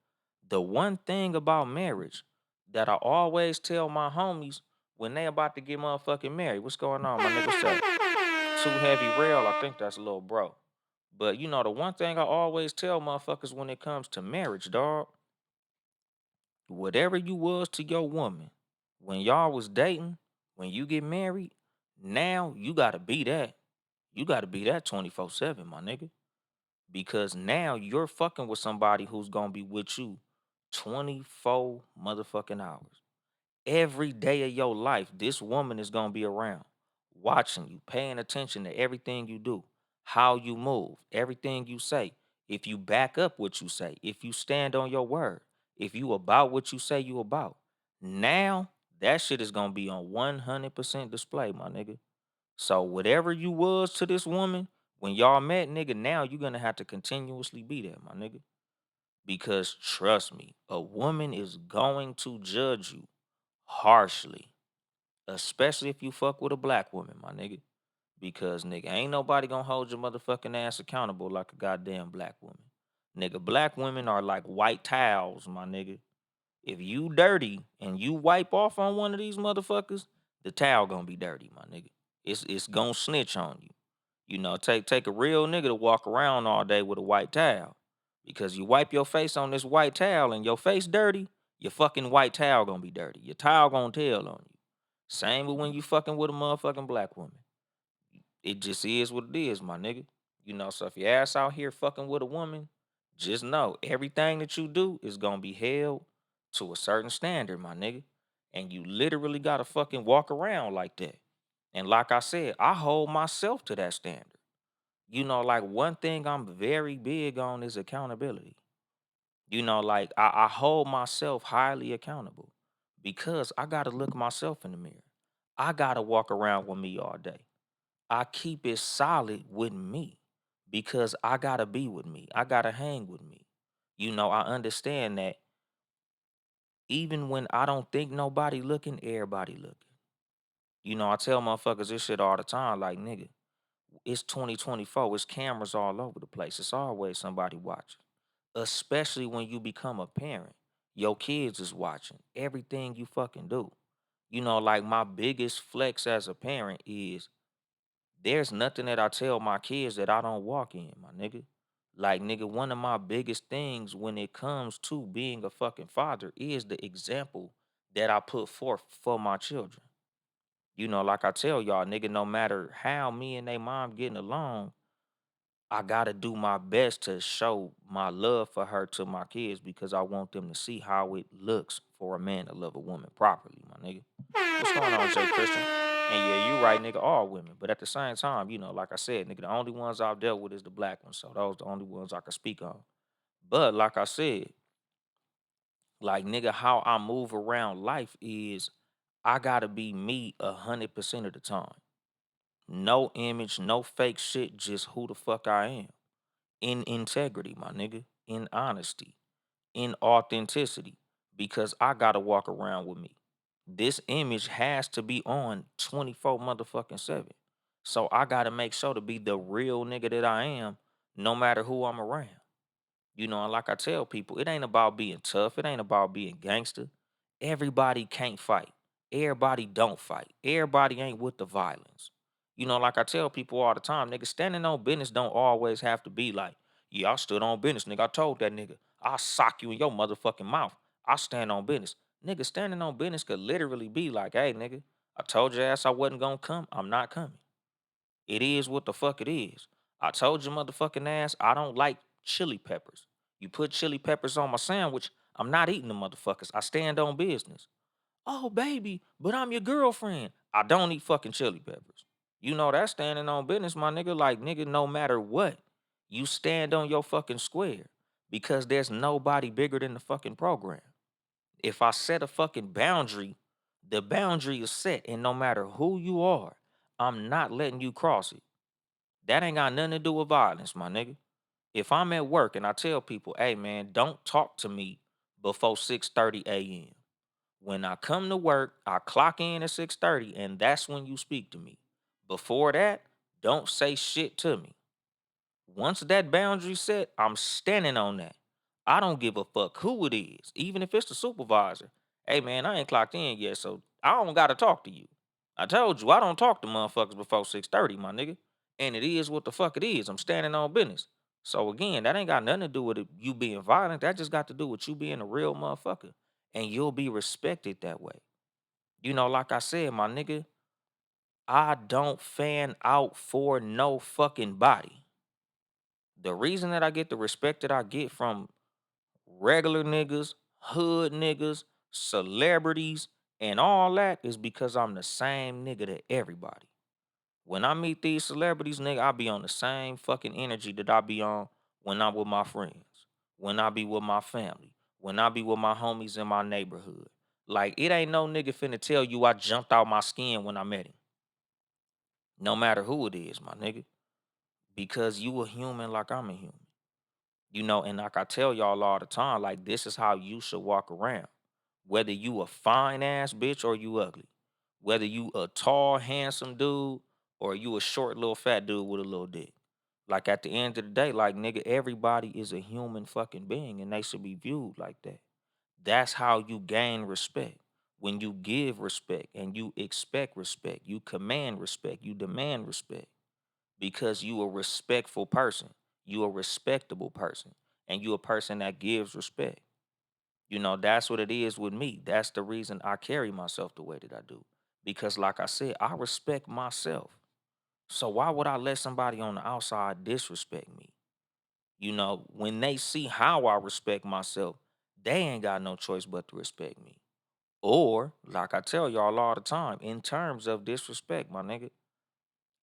The one thing about marriage that I always tell my homies when they about to get motherfucking married. What's going on, my nigga? What's up? Too heavy rail. I think that's a little bro. But the one thing I always tell motherfuckers when it comes to marriage, dog, whatever you was to your woman when y'all was dating, when you get married, now you gotta be that. You gotta be that 24/7, my nigga. Because now you're fucking with somebody who's gonna be with you 24 motherfucking hours. Every day of your life, this woman is gonna be around, watching you, paying attention to everything you do, how you move, everything you say. If you back up what you say, if you stand on your word, if you about what you say you about, now that shit is gonna be on 100% display, my nigga. So whatever you was to this woman when y'all met, nigga, now you're gonna have to continuously be there, my nigga. Because trust me, a woman is going to judge you harshly, especially if you fuck with a black woman, my nigga. Because nigga, ain't nobody gonna hold your motherfucking ass accountable like a goddamn black woman. Nigga, black women are like white towels, my nigga. If you dirty and you wipe off on one of these motherfuckers, the towel gonna be dirty, my nigga. It's gonna snitch on you. Take a real nigga to walk around all day with a white towel. Because you wipe your face on this white towel and your face dirty, your fucking white towel gonna be dirty. Your towel gonna tell on you. Same with when you fucking with a motherfucking black woman. It just is what it is, my nigga. So if your ass out here fucking with a woman, just know everything that you do is gonna be held to a certain standard, my nigga. And you literally gotta fucking walk around like that. And like I said, I hold myself to that standard. Like one thing I'm very big on is accountability. Like I hold myself highly accountable because I gotta look myself in the mirror. I gotta walk around with me all day. I keep it solid with me because I gotta be with me. I gotta hang with me. I understand that even when I don't think nobody looking, everybody looking. I tell motherfuckers this shit all the time, like nigga, it's 2024. It's cameras all over the place. It's always somebody watching. Especially when you become a parent. Your kids is watching everything you fucking do. Like my biggest flex as a parent is there's nothing that I tell my kids that I don't walk in, my nigga. Like, nigga, one of my biggest things when it comes to being a fucking father is the example that I put forth for my children. Like I tell y'all, nigga, no matter how me and they mom getting along, I gotta do my best to show my love for her to my kids because I want them to see how it looks for a man to love a woman properly, my nigga. What's going on, Jay Christian? And yeah, you right, nigga, all women. But at the same time, like I said, nigga, the only ones I've dealt with is the black ones. So those the only ones I can speak on. But like I said, like nigga, how I move around life is I gotta be me 100% of the time. No image, no fake shit, just who the fuck I am. In integrity, my nigga, in honesty, in authenticity, because I gotta walk around with me. This image has to be on 24 motherfucking 7. So I gotta make sure to be the real nigga that I am, no matter who I'm around. And like I tell people, it ain't about being tough. It ain't about being gangster. Everybody can't fight. Everybody don't fight. Everybody ain't with the violence. Like I tell people all the time, nigga, standing on business don't always have to be like, yeah, I stood on business, nigga. I told that nigga, I'll sock you in your motherfucking mouth. I stand on business. Nigga, standing on business could literally be like, hey, nigga, I told your ass I wasn't gonna come. I'm not coming. It is what the fuck it is. I told your motherfucking ass I don't like chili peppers. You put chili peppers on my sandwich, I'm not eating the motherfuckers. I stand on business. Oh, baby, but I'm your girlfriend. I don't eat fucking chili peppers. That's standing on business, my nigga. Like, nigga, no matter what, you stand on your fucking square because there's nobody bigger than the fucking program. If I set a fucking boundary, the boundary is set, and no matter who you are, I'm not letting you cross it. That ain't got nothing to do with violence, my nigga. If I'm at work and I tell people, hey man, don't talk to me before 6:30 a.m. When I come to work, I clock in at 6:30, and that's when you speak to me. Before that, don't say shit to me. Once that boundary set, I'm standing on that. I don't give a fuck who it is, even if it's the supervisor. Hey man, I ain't clocked in yet, so I don't gotta talk to you. I told you I don't talk to motherfuckers before 6:30, my nigga. And it is what the fuck it is. I'm standing on business. So again, that ain't got nothing to do with you being violent. That just got to do with you being a real motherfucker. And you'll be respected that way. Like I said, my nigga, I don't fan out for no fucking body. The reason that I get the respect that I get from regular niggas, hood niggas, celebrities, and all that is because I'm the same nigga to everybody. When I meet these celebrities, nigga, I be on the same fucking energy that I be on when I'm with my friends, when I be with my family, when I be with my homies in my neighborhood. Like, it ain't no nigga finna tell you I jumped out my skin when I met him. No matter who it is, my nigga. Because you a human like I'm a human. And like I tell y'all all the time, like this is how you should walk around. Whether you a fine ass bitch or you ugly. Whether you a tall, handsome dude or you a short little fat dude with a little dick. Like at the end of the day, like nigga, everybody is a human fucking being and they should be viewed like that. That's how you gain respect. When you give respect and you expect respect, you command respect, you demand respect because you a respectful person. You a respectable person. And you a person that gives respect. That's what it is with me. That's the reason I carry myself the way that I do. Because like I said, I respect myself. So why would I let somebody on the outside disrespect me? When they see how I respect myself, they ain't got no choice but to respect me. Or, like I tell y'all all the time, in terms of disrespect, my nigga,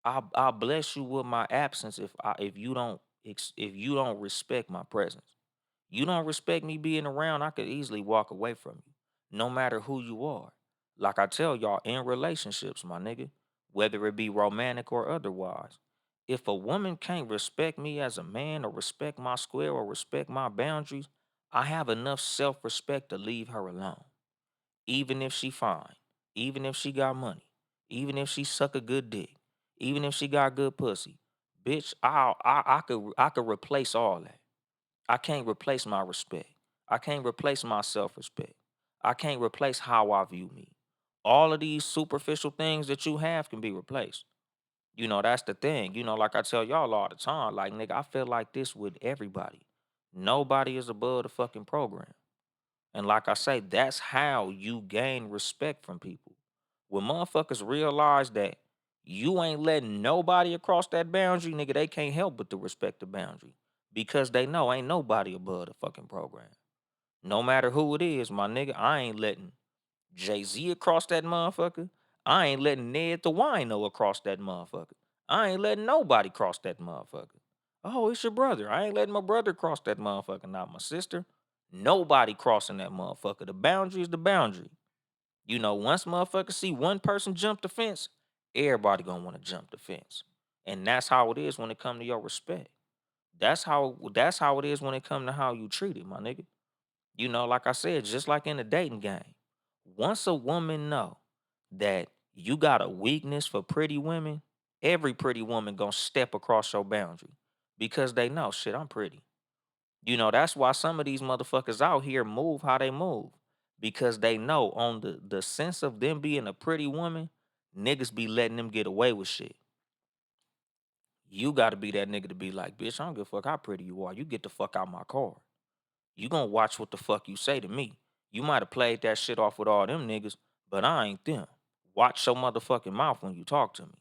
I bless you with my absence if you don't if you don't respect my presence. You don't respect me being around, I could easily walk away from you. no matter who you are. Like I tell y'all, in relationships, my nigga, whether it be romantic or otherwise, if a woman can't respect me as a man or respect my square or respect my boundaries, I have enough self-respect to leave her alone. Even if she fine, even if she got money, even if she suck a good dick, even if she got good pussy, bitch, I could replace all that. I can't replace my respect. I can't replace my self-respect. I can't replace how I view me. All of these superficial things that you have can be replaced. That's the thing. Like I tell y'all all the time, like nigga, I feel like this with everybody. Nobody is above the fucking program. And like I say, that's how you gain respect from people. When motherfuckers realize that you ain't letting nobody across that boundary, nigga, they can't help but to respect the boundary. Because they know ain't nobody above the fucking program. No matter who it is, my nigga, I ain't letting Jay-Z across that motherfucker. I ain't letting Ned the Wino across that motherfucker. I ain't letting nobody cross that motherfucker. Oh, it's your brother. I ain't letting my brother cross that motherfucker, not my sister. Nobody crossing that motherfucker. The boundary is the boundary. Once motherfuckers see one person jump the fence, everybody gonna want to jump the fence. And that's how it is when it come to your respect. That's how it is when it come to how you treat it, my nigga. Like I said, just like in the dating game. Once a woman know that you got a weakness for pretty women, every pretty woman gonna step across your boundary because they know, shit, I'm pretty. That's why some of these motherfuckers out here move how they move because they know on the sense of them being a pretty woman, niggas be letting them get away with shit. You got to be that nigga to be like, bitch, I don't give a fuck how pretty you are. You get the fuck out my car. You gonna watch what the fuck you say to me. You might have played that shit off with all them niggas, but I ain't them. Watch your motherfucking mouth when you talk to me.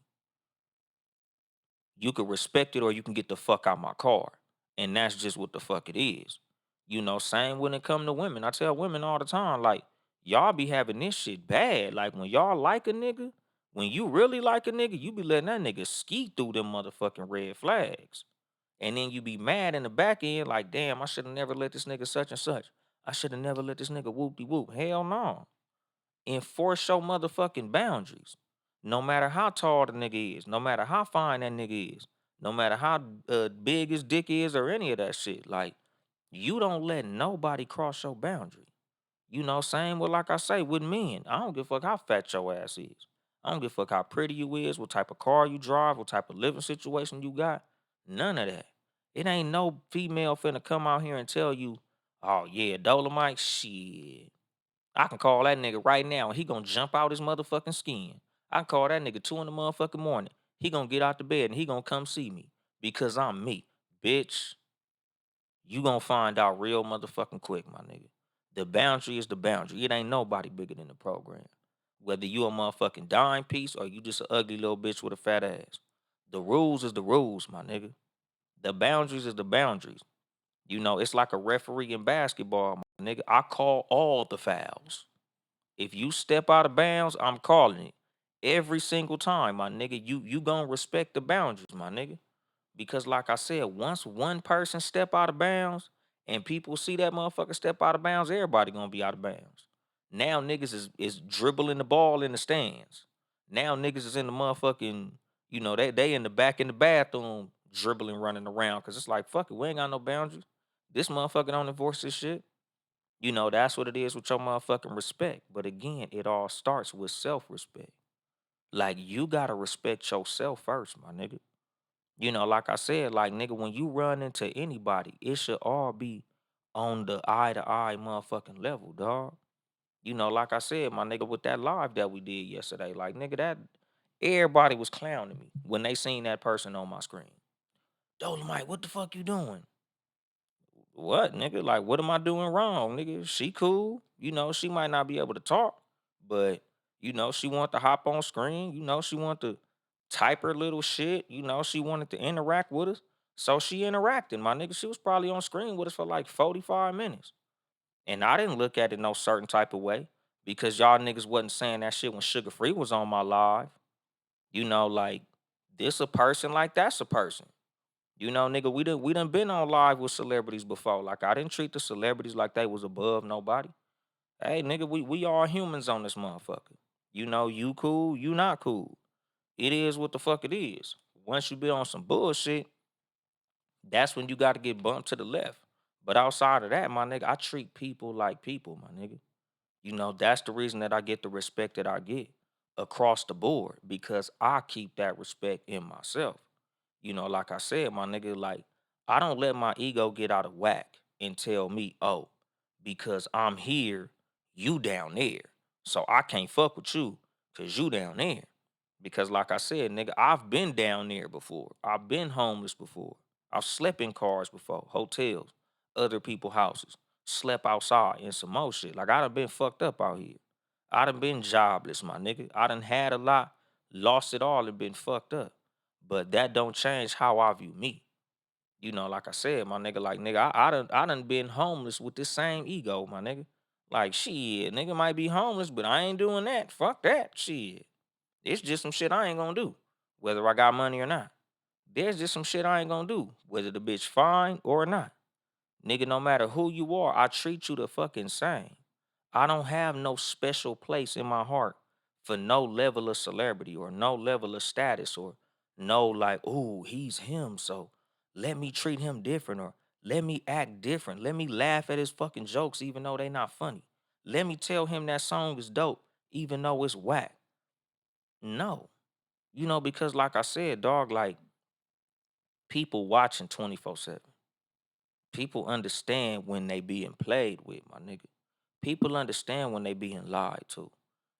You can respect it or you can get the fuck out my car. And that's just what the fuck it is. Same when it come to women. I tell women all the time, like, y'all be having this shit bad. Like when y'all like a nigga, when you really like a nigga, you be letting that nigga ski through them motherfucking red flags. And then you be mad in the back end, like, damn, I should have never let this nigga such and such. I should have never let this nigga whoop de whoop. Hell no. Enforce your motherfucking boundaries. No matter how tall the nigga is, no matter how fine that nigga is, no matter how big his dick is or any of that shit. Like, you don't let nobody cross your boundary. Same with like I say with men. I don't give a fuck how fat your ass is. I don't give a fuck how pretty you is, what type of car you drive, what type of living situation you got. None of that. It ain't no female finna come out here and tell you, oh yeah, Dolomite, shit. I can call that nigga right now and he gonna jump out his motherfucking skin. I can call that nigga 2 in the motherfucking morning. He gonna get out the bed and he gonna come see me because I'm me. Bitch, you gonna find out real motherfucking quick, my nigga. The boundary is the boundary. It ain't nobody bigger than the program. Whether you a motherfucking dime piece or you just an ugly little bitch with a fat ass. The rules is the rules, my nigga. The boundaries is the boundaries. It's like a referee in basketball, my nigga. I call all the fouls. If you step out of bounds, I'm calling it. Every single time, my nigga. You gonna respect the boundaries, my nigga. Because like I said, once one person step out of bounds and people see that motherfucker step out of bounds, everybody gonna be out of bounds. Now niggas is dribbling the ball in the stands. Now niggas is in the motherfucking, they in the back in the bathroom dribbling, running around. Cause it's like, fuck it, we ain't got no boundaries. This motherfucker don't enforce this shit. That's what it is with your motherfucking respect. But again, it all starts with self-respect. Like you gotta respect yourself first, my nigga. Like I said, like nigga, when you run into anybody, it should all be on the eye to eye motherfucking level, dog. Like I said, my nigga, with that live that we did yesterday, like nigga, that everybody was clowning me when they seen that person on my screen. Dolomite, what the fuck you doing? What, nigga? Like, what am I doing wrong, nigga? She cool. She might not be able to talk, but she want to hop on screen. She want to type her little shit. She wanted to interact with us. So she interacted, my nigga. She was probably on screen with us for like 45 minutes. And I didn't look at it no certain type of way because y'all niggas wasn't saying that shit when Sugar Free was on my live. Like this a person, like that's a person. Nigga, we done been on live with celebrities before. Like I didn't treat the celebrities like they was above nobody. Hey, nigga, we all humans on this motherfucker. You know, you cool, you not cool. It is what the fuck it is. Once you be on some bullshit, that's when you got to get bumped to the left. But outside of that, my nigga, I treat people like people, my nigga. You know, that's the reason that I get the respect that I get across the board because I keep that respect in myself. You know, like I said, my nigga, like I don't let my ego get out of whack and tell me, oh, because I'm here, you down there. So I can't fuck with you because you down there. Because like I said, nigga, I've been down there before. I've been homeless before. I've slept in cars before, hotels, other people houses, slept outside and some more shit. Like I done been fucked up out here. I done been jobless, my nigga. I done had a lot, lost it all, and been fucked up. But that don't change how I view me. You know, like I said, my nigga, like nigga, I done been homeless with this same ego, my nigga. Like shit, nigga might be homeless, but I ain't doing that. Fuck that shit. It's just some shit I ain't gonna do, whether I got money or not. There's just some shit I ain't gonna do, whether the bitch fine or not. Nigga, no matter who you are, I treat you the fucking same. I don't have no special place in my heart for no level of celebrity or no level of status or no like, oh, he's him. So let me treat him different or let me act different. Let me laugh at his fucking jokes even though they not funny. Let me tell him that song is dope even though it's whack. No. You know, because like I said, dog, like people watching 24/7. People understand when they being played with, my nigga. People understand when they being lied to.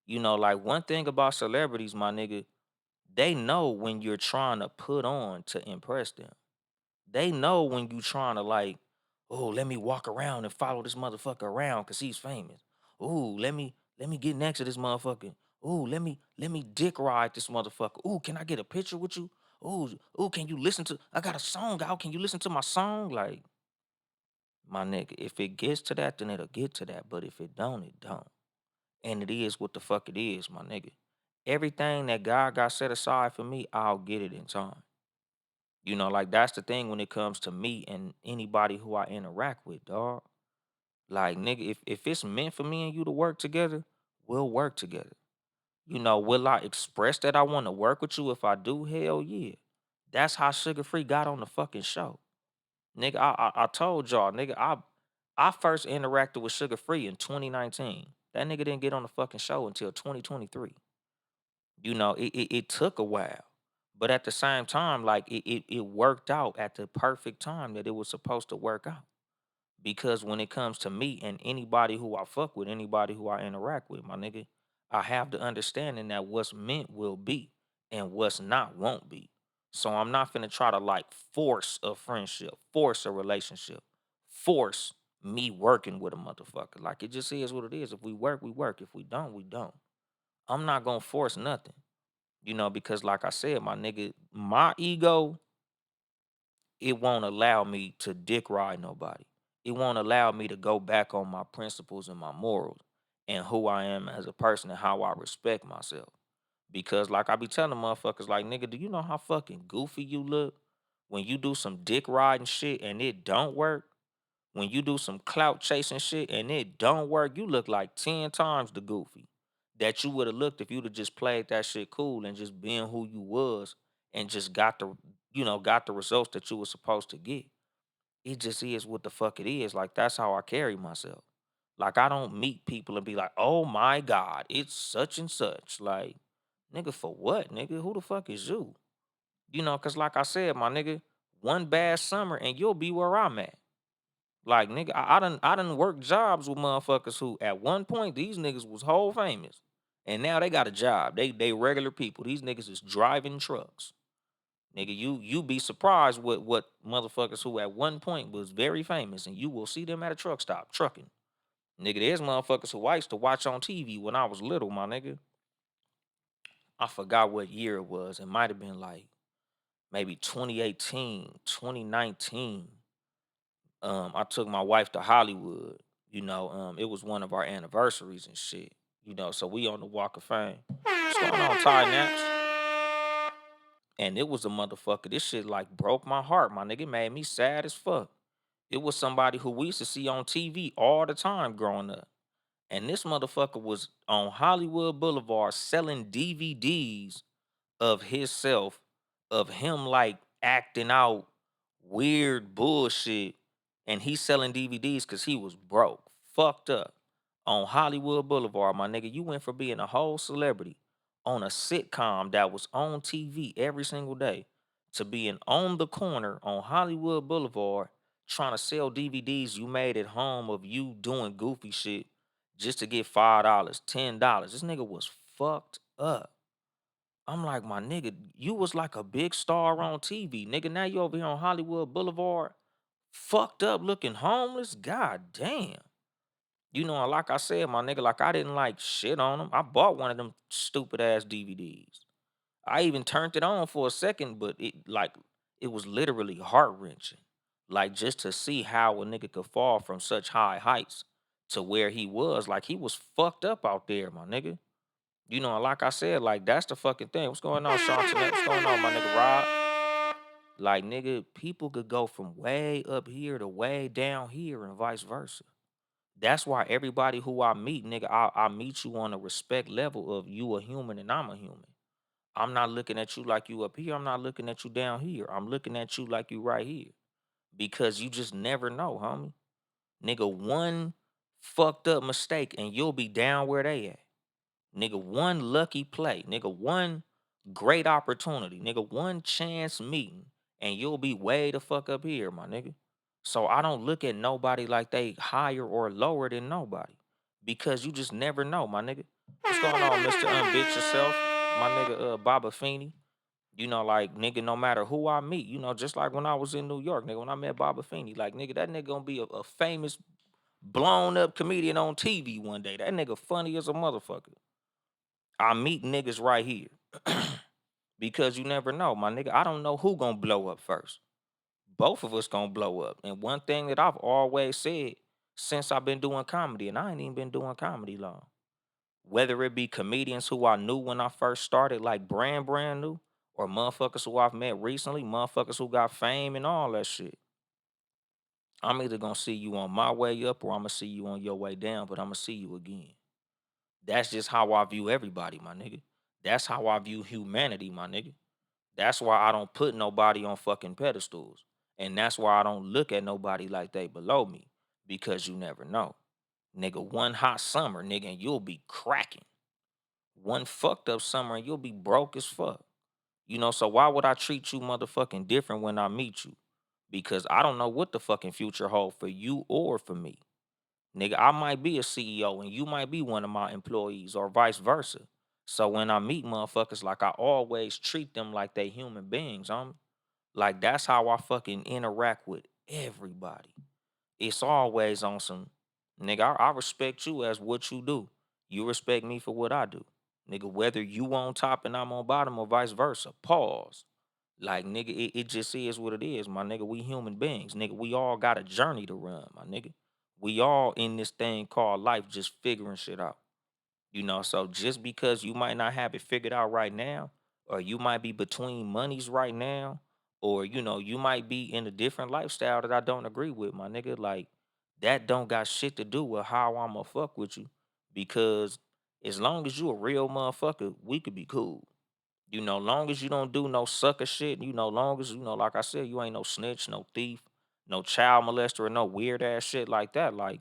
You know, like one thing about celebrities, my nigga, they know when you're trying to put on to impress them. They know when you trying to like, oh, let me walk around and follow this motherfucker around because he's famous. Ooh, let me get next to this motherfucker. Ooh, let me dick ride this motherfucker. Ooh, can I get a picture with you? Ooh, can you listen to I got a song out. Can you listen to my song? Like, my nigga, if it gets to that, then it'll get to that. But if it don't, it don't. And it is what the fuck it is, my nigga. Everything that God got set aside for me, I'll get it in time. You know, like that's the thing when it comes to me and anybody who I interact with, dog. Like, nigga, if it's meant for me and you to work together, we'll work together. You know, will I express that I want to work with you if I do? Hell yeah. That's how Sugar Free got on the fucking show. Nigga, I told y'all, nigga, I first interacted with Sugar Free in 2019. That nigga didn't get on the fucking show until 2023. You know, it took a while. But at the same time, like it worked out at the perfect time that it was supposed to work out. Because when it comes to me and anybody who I fuck with, anybody who I interact with, my nigga, I have the understanding that what's meant will be and what's not won't be. So I'm not finna try to like force a friendship, force a relationship, force me working with a motherfucker. Like it just is what it is. If we work, we work. If we don't, we don't. I'm not gonna force nothing. You know, because like I said, my nigga, my ego it won't allow me to dick ride nobody. It won't allow me to go back on my principles and my morals and who I am as a person and how I respect myself. Because like I be telling motherfuckers, like, nigga, do you know how fucking goofy you look when you do some dick riding shit and it don't work? When you do some clout chasing shit and it don't work, you look like 10 times the goofy that you would have looked if you'd have just played that shit cool and just been who you was and just got the got the results that you were supposed to get. It just is what the fuck it is. Like that's how I carry myself. Like I don't meet people and be like, oh my God, it's such and such. Like, nigga, for what? Nigga, who the fuck is you? You know, cause like I said, my nigga, one bad summer and you'll be where I'm at. Like nigga, I done worked jobs with motherfuckers who at one point these niggas was whole famous. And now they got a job. They regular people. These niggas is driving trucks. Nigga, you be surprised what motherfuckers who at one point was very famous and you will see them at a truck stop trucking. Nigga, there's motherfuckers who I used to watch on TV when I was little, my nigga. I forgot what year it was. It might have been like maybe 2018, 2019. I took my wife to Hollywood. You know, it was one of our anniversaries and shit. You know, so we on the Walk of Fame. What's going on, Ty Naps? And it was a motherfucker. This shit like broke my heart, my nigga. It made me sad as fuck. It was somebody who we used to see on TV all the time growing up. And this motherfucker was on Hollywood Boulevard selling DVDs of himself, of him like acting out weird bullshit, and he's selling DVDs because he was broke, fucked up on Hollywood Boulevard. My nigga, you went from being a whole celebrity on a sitcom that was on TV every single day to being on the corner on Hollywood Boulevard trying to sell DVDs you made at home of you doing goofy shit just to get $5, $10. This nigga was fucked up. I'm like, my nigga, you was like a big star on TV. Nigga, now you over here on Hollywood Boulevard, fucked up looking homeless. God damn. You know, like I said, my nigga, like I didn't like shit on him. I bought one of them stupid ass DVDs. I even turned it on for a second, but it was literally heart wrenching. Like just to see how a nigga could fall from such high heights to where he was. Like he was fucked up out there, my nigga. You know, like I said, like that's the fucking thing. What's going on, Sean Tennant? What's going on, my nigga Rob? Like, nigga, people could go from way up here to way down here and vice versa. That's why everybody who I meet, nigga, I meet you on a respect level of you a human and I'm a human. I'm not looking at you like you up here. I'm not looking at you down here. I'm looking at you like you right here. Because you just never know, homie. Nigga, one fucked up mistake and you'll be down where they at. Nigga, one lucky play. Nigga, one great opportunity. Nigga, one chance meeting. And you'll be way the fuck up here, my nigga. So I don't look at nobody like they higher or lower than nobody. Because you just never know, my nigga. What's going on, Mr. Unbitch Yourself? My nigga Baba Feeney. You know, like, nigga, no matter who I meet, you know, just like when I was in New York, nigga, when I met Baba Feeney, like, nigga, that nigga gonna be a famous, blown up comedian on TV one day. That nigga funny as a motherfucker. I meet niggas right here because you never know, my nigga. I don't know who gonna blow up first. Both of us gonna blow up. And one thing that I've always said since I've been doing comedy, and I ain't even been doing comedy long, whether it be comedians who I knew when I first started, like brand new, or motherfuckers who I've met recently, motherfuckers who got fame and all that shit. I'm either gonna see you on my way up or I'm gonna see you on your way down, but I'm gonna see you again. That's just how I view everybody, my nigga. That's how I view humanity, my nigga. That's why I don't put nobody on fucking pedestals. And that's why I don't look at nobody like they below me. Because you never know. Nigga, one hot summer, nigga, and you'll be cracking. One fucked up summer and you'll be broke as fuck. You know, so why would I treat you motherfucking different when I meet you? Because I don't know what the fucking future hold for you or for me. Nigga, I might be a CEO and you might be one of my employees or vice versa. So when I meet motherfuckers, like I always treat them like they human beings. Like that's how I fucking interact with everybody. It's always on some nigga. I respect you as what you do. You respect me for what I do. Nigga, whether you on top and I'm on bottom or vice versa. Pause. Like nigga, it just is what it is, my nigga. We human beings, nigga. We all got a journey to run, my nigga. We all in this thing called life just figuring shit out. You know, so just because you might not have it figured out right now, or you might be between monies right now, or you know, you might be in a different lifestyle that I don't agree with, my nigga. Like that don't got shit to do with how I'ma fuck with you. Because as long as you a real motherfucker, we could be cool. You know, long as you don't do no sucker shit, you know, long as you know, like I said, you ain't no snitch, no thief, no child molester, or no weird ass shit like that. Like,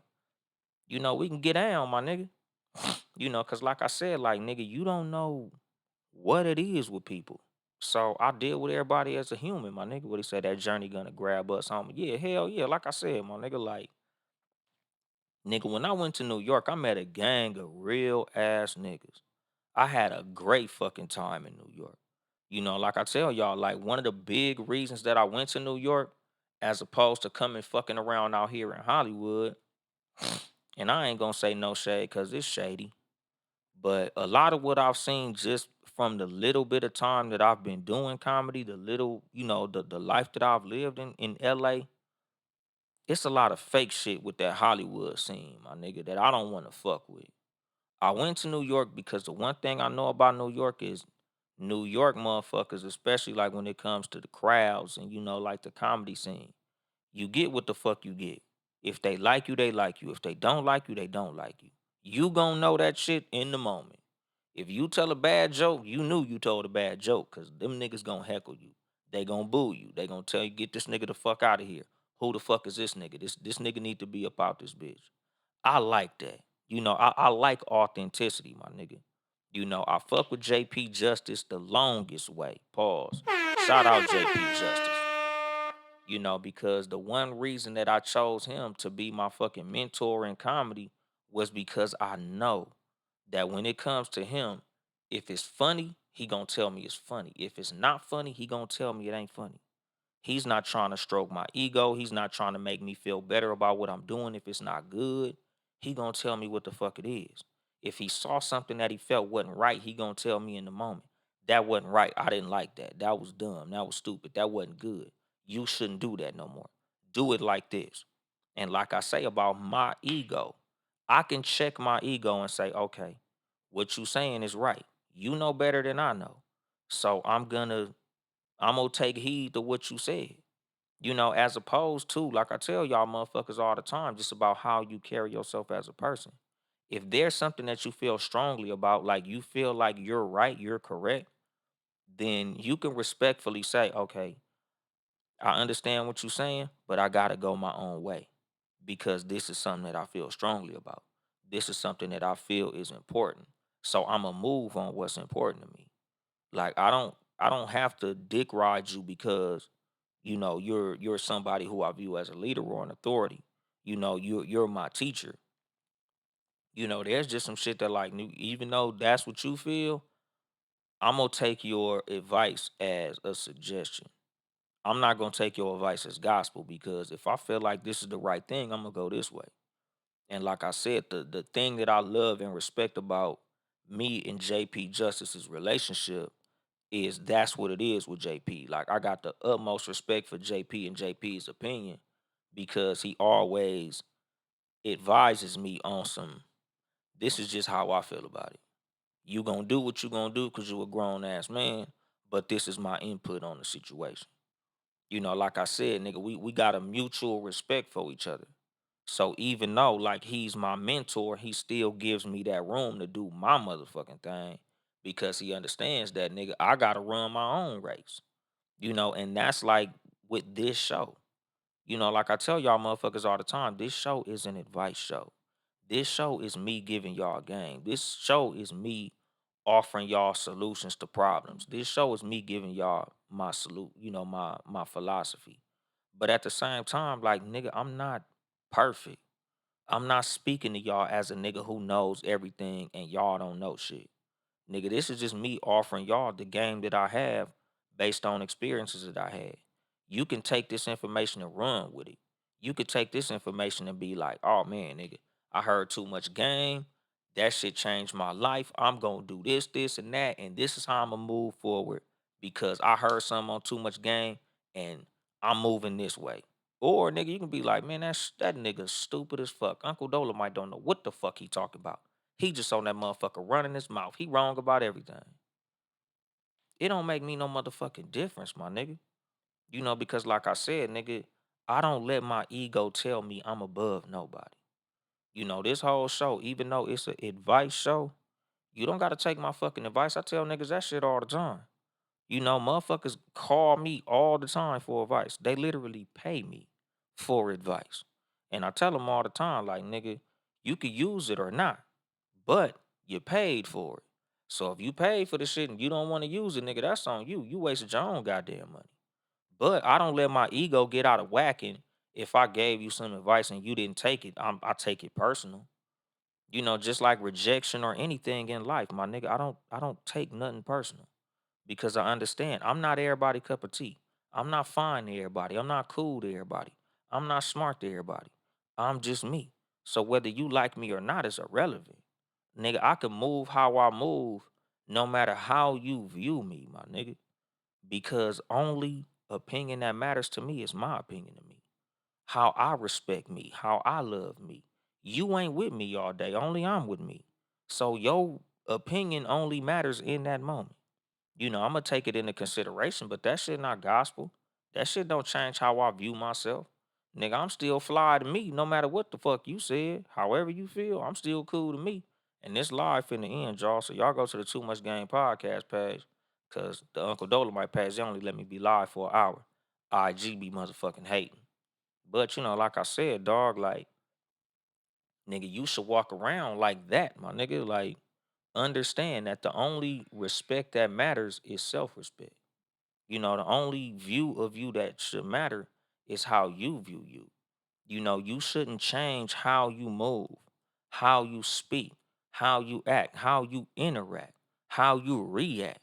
you know, we can get down, my nigga. You know, cause like I said, like nigga, you don't know what it is with people. So I deal with everybody as a human, my nigga. What he said, that journey gonna grab us home. Yeah, hell yeah. Like I said, my nigga, like, nigga, when I went to New York, I met a gang of real ass niggas. I had a great fucking time in New York. You know, like I tell y'all, like one of the big reasons that I went to New York, as opposed to coming fucking around out here in Hollywood, and I ain't gonna say no shade because it's shady. But a lot of what I've seen just from the little bit of time that I've been doing comedy, the little, you know, the life that I've lived in LA, it's a lot of fake shit with that Hollywood scene, my nigga, that I don't want to fuck with. I went to New York because the one thing I know about New York is New York motherfuckers, especially like when it comes to the crowds and you know, like the comedy scene. You get what the fuck you get. If they like you, they like you. If they don't like you, they don't like you. You gonna know that shit in the moment. If you tell a bad joke, you knew you told a bad joke because them niggas gonna heckle you. They gonna boo you. They gonna tell you, get this nigga the fuck out of here. Who the fuck is this nigga? This nigga need to be about this bitch. I like that. I like authenticity, my nigga. I fuck with JP Justice the longest way. Pause. Shout out JP Justice. Because the one reason that I chose him to be my fucking mentor in comedy was because I know that when it comes to him, if it's funny, he gonna tell me it's funny. If it's not funny, he gonna tell me it ain't funny. He's not trying to stroke my ego. He's not trying to make me feel better about what I'm doing if it's not good. He gonna tell me what the fuck it is. If he saw something that he felt wasn't right, he gonna tell me in the moment. That wasn't right. I didn't like that. That was dumb. That was stupid. That wasn't good. You shouldn't do that no more. Do it like this. And like I say about my ego, I can check my ego and say, okay, what you saying is right. You know better than I know. So I'm gonna take heed to what you said. As opposed to, like I tell y'all motherfuckers all the time, just about how you carry yourself as a person. If there's something that you feel strongly about, like you feel like you're right, you're correct, then you can respectfully say, okay, I understand what you're saying, but I gotta go my own way because this is something that I feel strongly about. This is something that I feel is important. So I'm gonna move on what's important to me. Like I don't have to dick ride you because you're somebody who I view as a leader or an authority. You're my teacher. There's just some shit that like even though that's what you feel, I'm gonna take your advice as a suggestion. I'm not gonna take your advice as gospel because if I feel like this is the right thing, I'm gonna go this way. And like I said, the thing that I love and respect about me and JP Justice's relationship is that's what it is with JP. Like I got the utmost respect for JP and JP's opinion because he always advises me on some this is just how I feel about it. You gonna do what you gonna do because you a grown ass man, but this is my input on the situation. Like I said, nigga, we got a mutual respect for each other. So even though like he's my mentor, he still gives me that room to do my motherfucking thing because he understands that nigga, I gotta run my own race. And that's like with this show. Like I tell y'all motherfuckers all the time, this show is an advice show. This show is me giving y'all game. This show is me offering y'all solutions to problems. This show is me giving y'all my salute, my philosophy. But at the same time, like nigga, I'm not perfect. I'm not speaking to y'all as a nigga who knows everything and y'all don't know shit. Nigga, this is just me offering y'all the game that I have based on experiences that I had. You can take this information and run with it. You could take this information and be like, oh man, nigga, I heard too much game. That shit changed my life. I'm gonna do this, this, and that, and this is how I'm gonna move forward because I heard something on too much game and I'm moving this way. Or nigga, you can be like, man, that nigga stupid as fuck. Uncle Dolemite don't know what the fuck he talking about. He just on that motherfucker running his mouth. He wrong about everything. It don't make me no motherfucking difference, my nigga. Because like I said, nigga, I don't let my ego tell me I'm above nobody. This whole show, even though it's an advice show, you don't gotta take my fucking advice. I tell niggas that shit all the time. Motherfuckers call me all the time for advice. They literally pay me for advice. And I tell them all the time, like, nigga, you could use it or not, but you paid for it. So if you paid for the shit and you don't want to use it, nigga, that's on you. You wasted your own goddamn money. But I don't let my ego get out of whacking. If I gave you some advice and you didn't take it, I take it personal. Just like rejection or anything in life, my nigga, I don't take nothing personal because I understand I'm not everybody cup of tea. I'm not fine to everybody. I'm not cool to everybody. I'm not smart to everybody. I'm just me. So whether you like me or not is irrelevant. Nigga, I can move how I move no matter how you view me, my nigga. Because only opinion that matters to me is my opinion to me. How I respect me, how I love me. You ain't with me all day, only I'm with me. So your opinion only matters in that moment. I'm gonna take it into consideration, but that shit not gospel. That shit don't change how I view myself. Nigga, I'm still fly to me, no matter what the fuck you said. However you feel, I'm still cool to me. And this live in the end, y'all. So y'all go to the Too Much Game podcast page, cause the Uncle Dolemite page, they only let me be live for an hour. IG be motherfucking hating. But you know, like I said, dog, like, nigga, you should walk around like that, my nigga. Like, understand that the only respect that matters is self-respect. You know, the only view of you that should matter is how you view you. You know, you shouldn't change how you move, how you speak, how you act, how you interact, how you react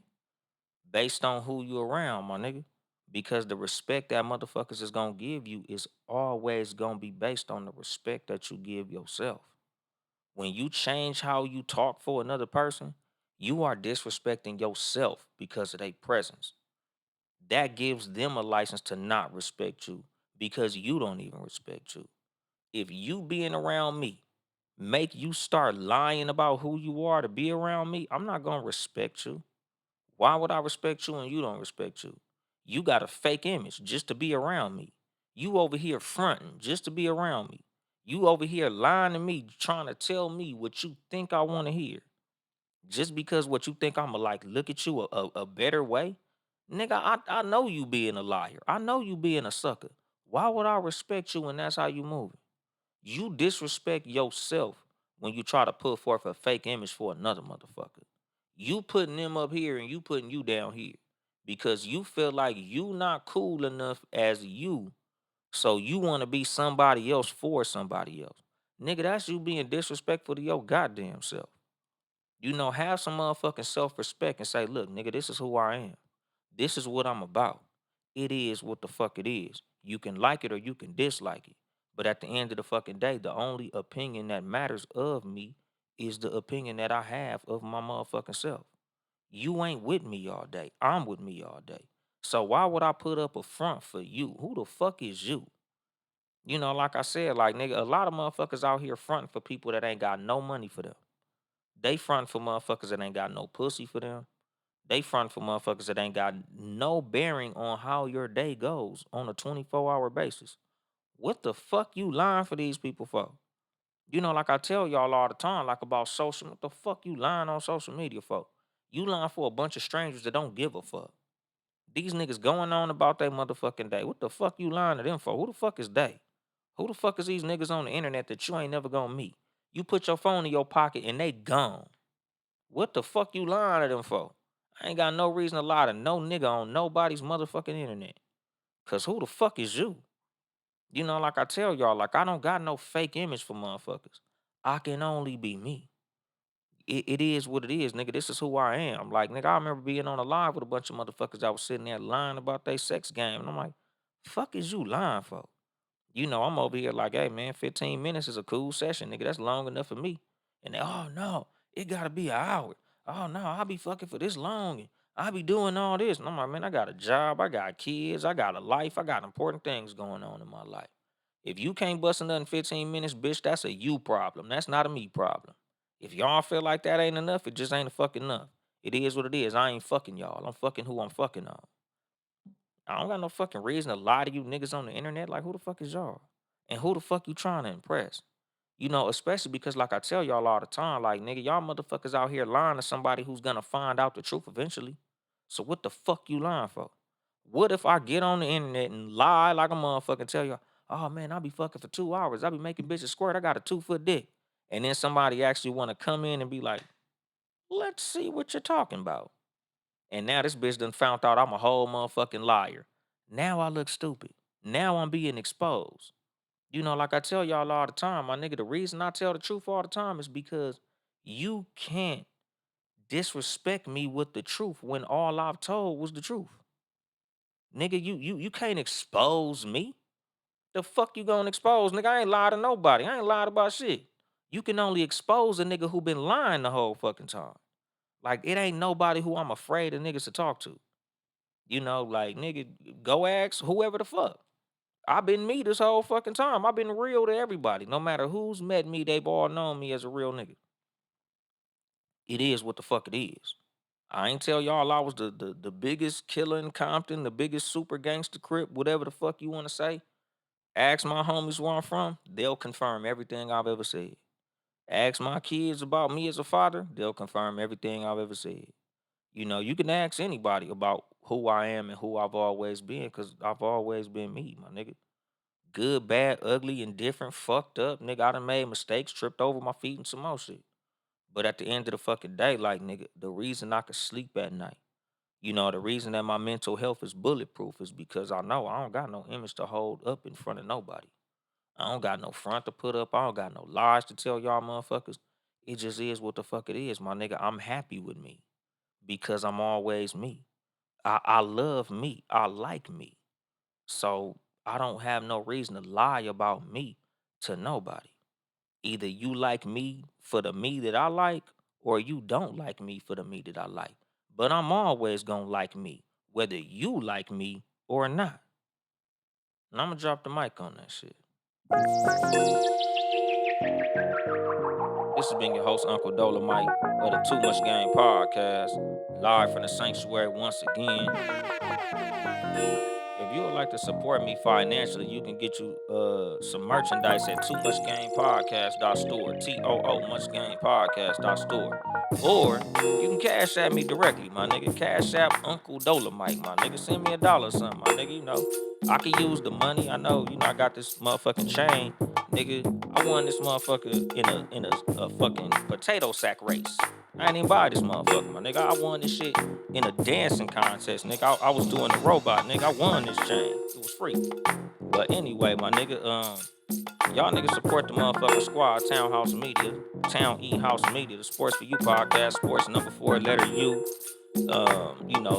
based on who you around, my nigga. Because the respect that motherfuckers is gonna give you is always gonna be based on the respect that you give yourself. When you change how you talk for another person, you are disrespecting yourself because of their presence. That gives them a license to not respect you because you don't even respect you. If you being around me make you start lying about who you are to be around me, I'm not gonna respect you. Why would I respect you and you don't respect you? You got a fake image just to be around me. You over here fronting just to be around me. You over here lying to me, trying to tell me what you think I want to hear. Just because what you think I'ma like look at you a better way. Nigga, I know you being a liar. I know you being a sucker. Why would I respect you when that's how you move? You disrespect yourself when you try to put forth a fake image for another motherfucker. You putting them up here and you putting you down here because you feel like you not cool enough as you, so you want to be somebody else for somebody else. Nigga, that's you being disrespectful to your goddamn self. You know, have some motherfucking self-respect and say, look, nigga, this is who I am. This is what I'm about. It is what the fuck it is. You can like it or you can dislike it. But at the end of the fucking day, the only opinion that matters of me is the opinion that I have of my motherfucking self. You ain't with me all day. I'm with me all day. So why would I put up a front for you? Who the fuck is you? You know, like I said, like nigga, a lot of motherfuckers out here fronting for people that ain't got no money for them. They front for motherfuckers that ain't got no pussy for them. They front for motherfuckers that ain't got no bearing on how your day goes on a 24-hour basis. What the fuck you lying for these people for? You know, like I tell y'all all the time, like about social, what the fuck you lying on social media for? You lying for a bunch of strangers that don't give a fuck. These niggas going on about their motherfucking day. What the fuck you lying to them for? Who the fuck is they? Who the fuck is these niggas on the internet that you ain't never gonna meet? You put your phone in your pocket and they gone. What the fuck you lying to them for? I ain't got no reason to lie to no nigga on nobody's motherfucking internet. Cause who the fuck is you? You know, like I tell y'all, like I don't got no fake image for motherfuckers. I can only be me. It is what it is, nigga. This is who I am. Like, nigga, I remember being on a live with a bunch of motherfuckers that was sitting there lying about their sex game. And I'm like, fuck is you lying for? You know, I'm over here like, hey man, 15 minutes is a cool session, nigga. That's long enough for me. And they, oh no, it gotta be an hour. Oh no, I'll be fucking for this long and I'll be doing all this. And I'm like, man, I got a job, I got kids, I got a life, I got important things going on in my life. If you can't bust another 15 minutes, bitch, that's a you problem. That's not a me problem. If y'all feel like that ain't enough, it just ain't a fucking enough. It is what it is. I ain't fucking y'all. I'm fucking who I'm fucking on. I don't got no fucking reason to lie to you niggas on the internet. Like, who the fuck is y'all? And who the fuck you trying to impress? You know, especially because, like I tell y'all all the time, like, nigga, y'all motherfuckers out here lying to somebody who's gonna find out the truth eventually. So what the fuck you lying for? What if I get on the internet and lie like a motherfucker, tell you, oh man, I'll be fucking for 2 hours. I'll be making bitches squirt. I got a 2 foot dick. And then somebody actually want to come in and be like, let's see what you're talking about. And now this bitch done found out I'm a whole motherfucking liar. Now I look stupid. Now I'm being exposed. You know, like I tell y'all all the time, my nigga, the reason I tell the truth all the time is because you can't disrespect me with the truth when all I've told was the truth. Nigga, you can't expose me. The fuck you gonna expose? Nigga, I ain't lied to nobody. I ain't lied about shit. You can only expose a nigga who been lying the whole fucking time. Like it ain't nobody who I'm afraid of niggas to talk to. You know, like nigga, go ask whoever the fuck. I've been me this whole fucking time. I've been real to everybody. No matter who's met me, they've all known me as a real nigga. It is what the fuck it is. I ain't tell y'all I was the biggest killer in Compton, the biggest super gangster crip, whatever the fuck you want to say. Ask my homies where I'm from, they'll confirm everything I've ever said. Ask my kids about me as a father, they'll confirm everything I've ever said. You can ask anybody about who I am and who I've always been, because I've always been me, my nigga. Good, bad, ugly, indifferent, fucked up, nigga. I done made mistakes, tripped over my feet and some more shit. But at the end of the fucking day, like, nigga, the reason I could sleep at night, the reason that my mental health is bulletproof is because I know I don't got no image to hold up in front of nobody. I don't got no front to put up. I don't got no lies to tell y'all motherfuckers. It just is what the fuck it is, my nigga. I'm happy with me because I'm always me. I love me. I like me. So I don't have no reason to lie about me to nobody. Either you like me for the me that I like, or you don't like me for the me that I like. But I'm always gonna like me, whether you like me or not. And I'm gonna drop the mic on that shit. This has been your host, Uncle Dolemite, of the Too Much Game podcast, live from the sanctuary once again. If you would like to support me financially, you can get you some merchandise at toomuchgamepodcast.store, TOO muchgamepodcast.store. Or you can cash at me directly, my nigga. Cash app Uncle Dolemite, my nigga. Send me $1 or something, my nigga. I can use the money. I know, I got this motherfucking chain, nigga. I won this motherfucker in a fucking potato sack race. I ain't even buy this motherfucker, my nigga. I won this shit in a dancing contest, nigga. I was doing the robot, nigga. I won this chain. It was free. But anyway, my nigga, y'all niggas support the motherfucking squad, Townhouse Media, Town E House Media, the Sports for You podcast, sports number 4, letter U.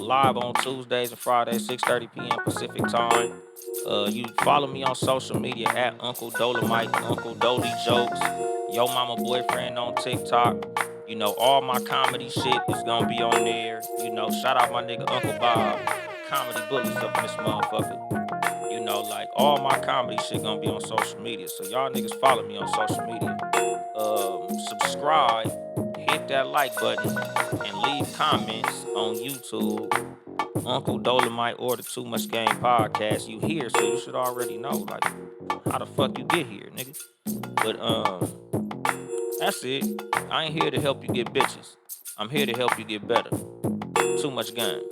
Live on Tuesdays and Fridays, 6:30 p.m. Pacific time. You follow me on social media at Uncle Dolemite, Uncle Dolly Jokes, Yo Mama Boyfriend on TikTok. All my comedy shit is gonna be on there. Shout out my nigga Uncle Bob, comedy bullies up in this motherfucker. Like all my comedy shit gonna be on social media. So y'all niggas follow me on social media. Subscribe, hit that like button, and leave comments on YouTube. Uncle Dolemite or the Too Much Game podcast. You here, so you should already know, like, how the fuck you get here, nigga. But that's it. I ain't here to help you get bitches. I'm here to help you get better. Too much game.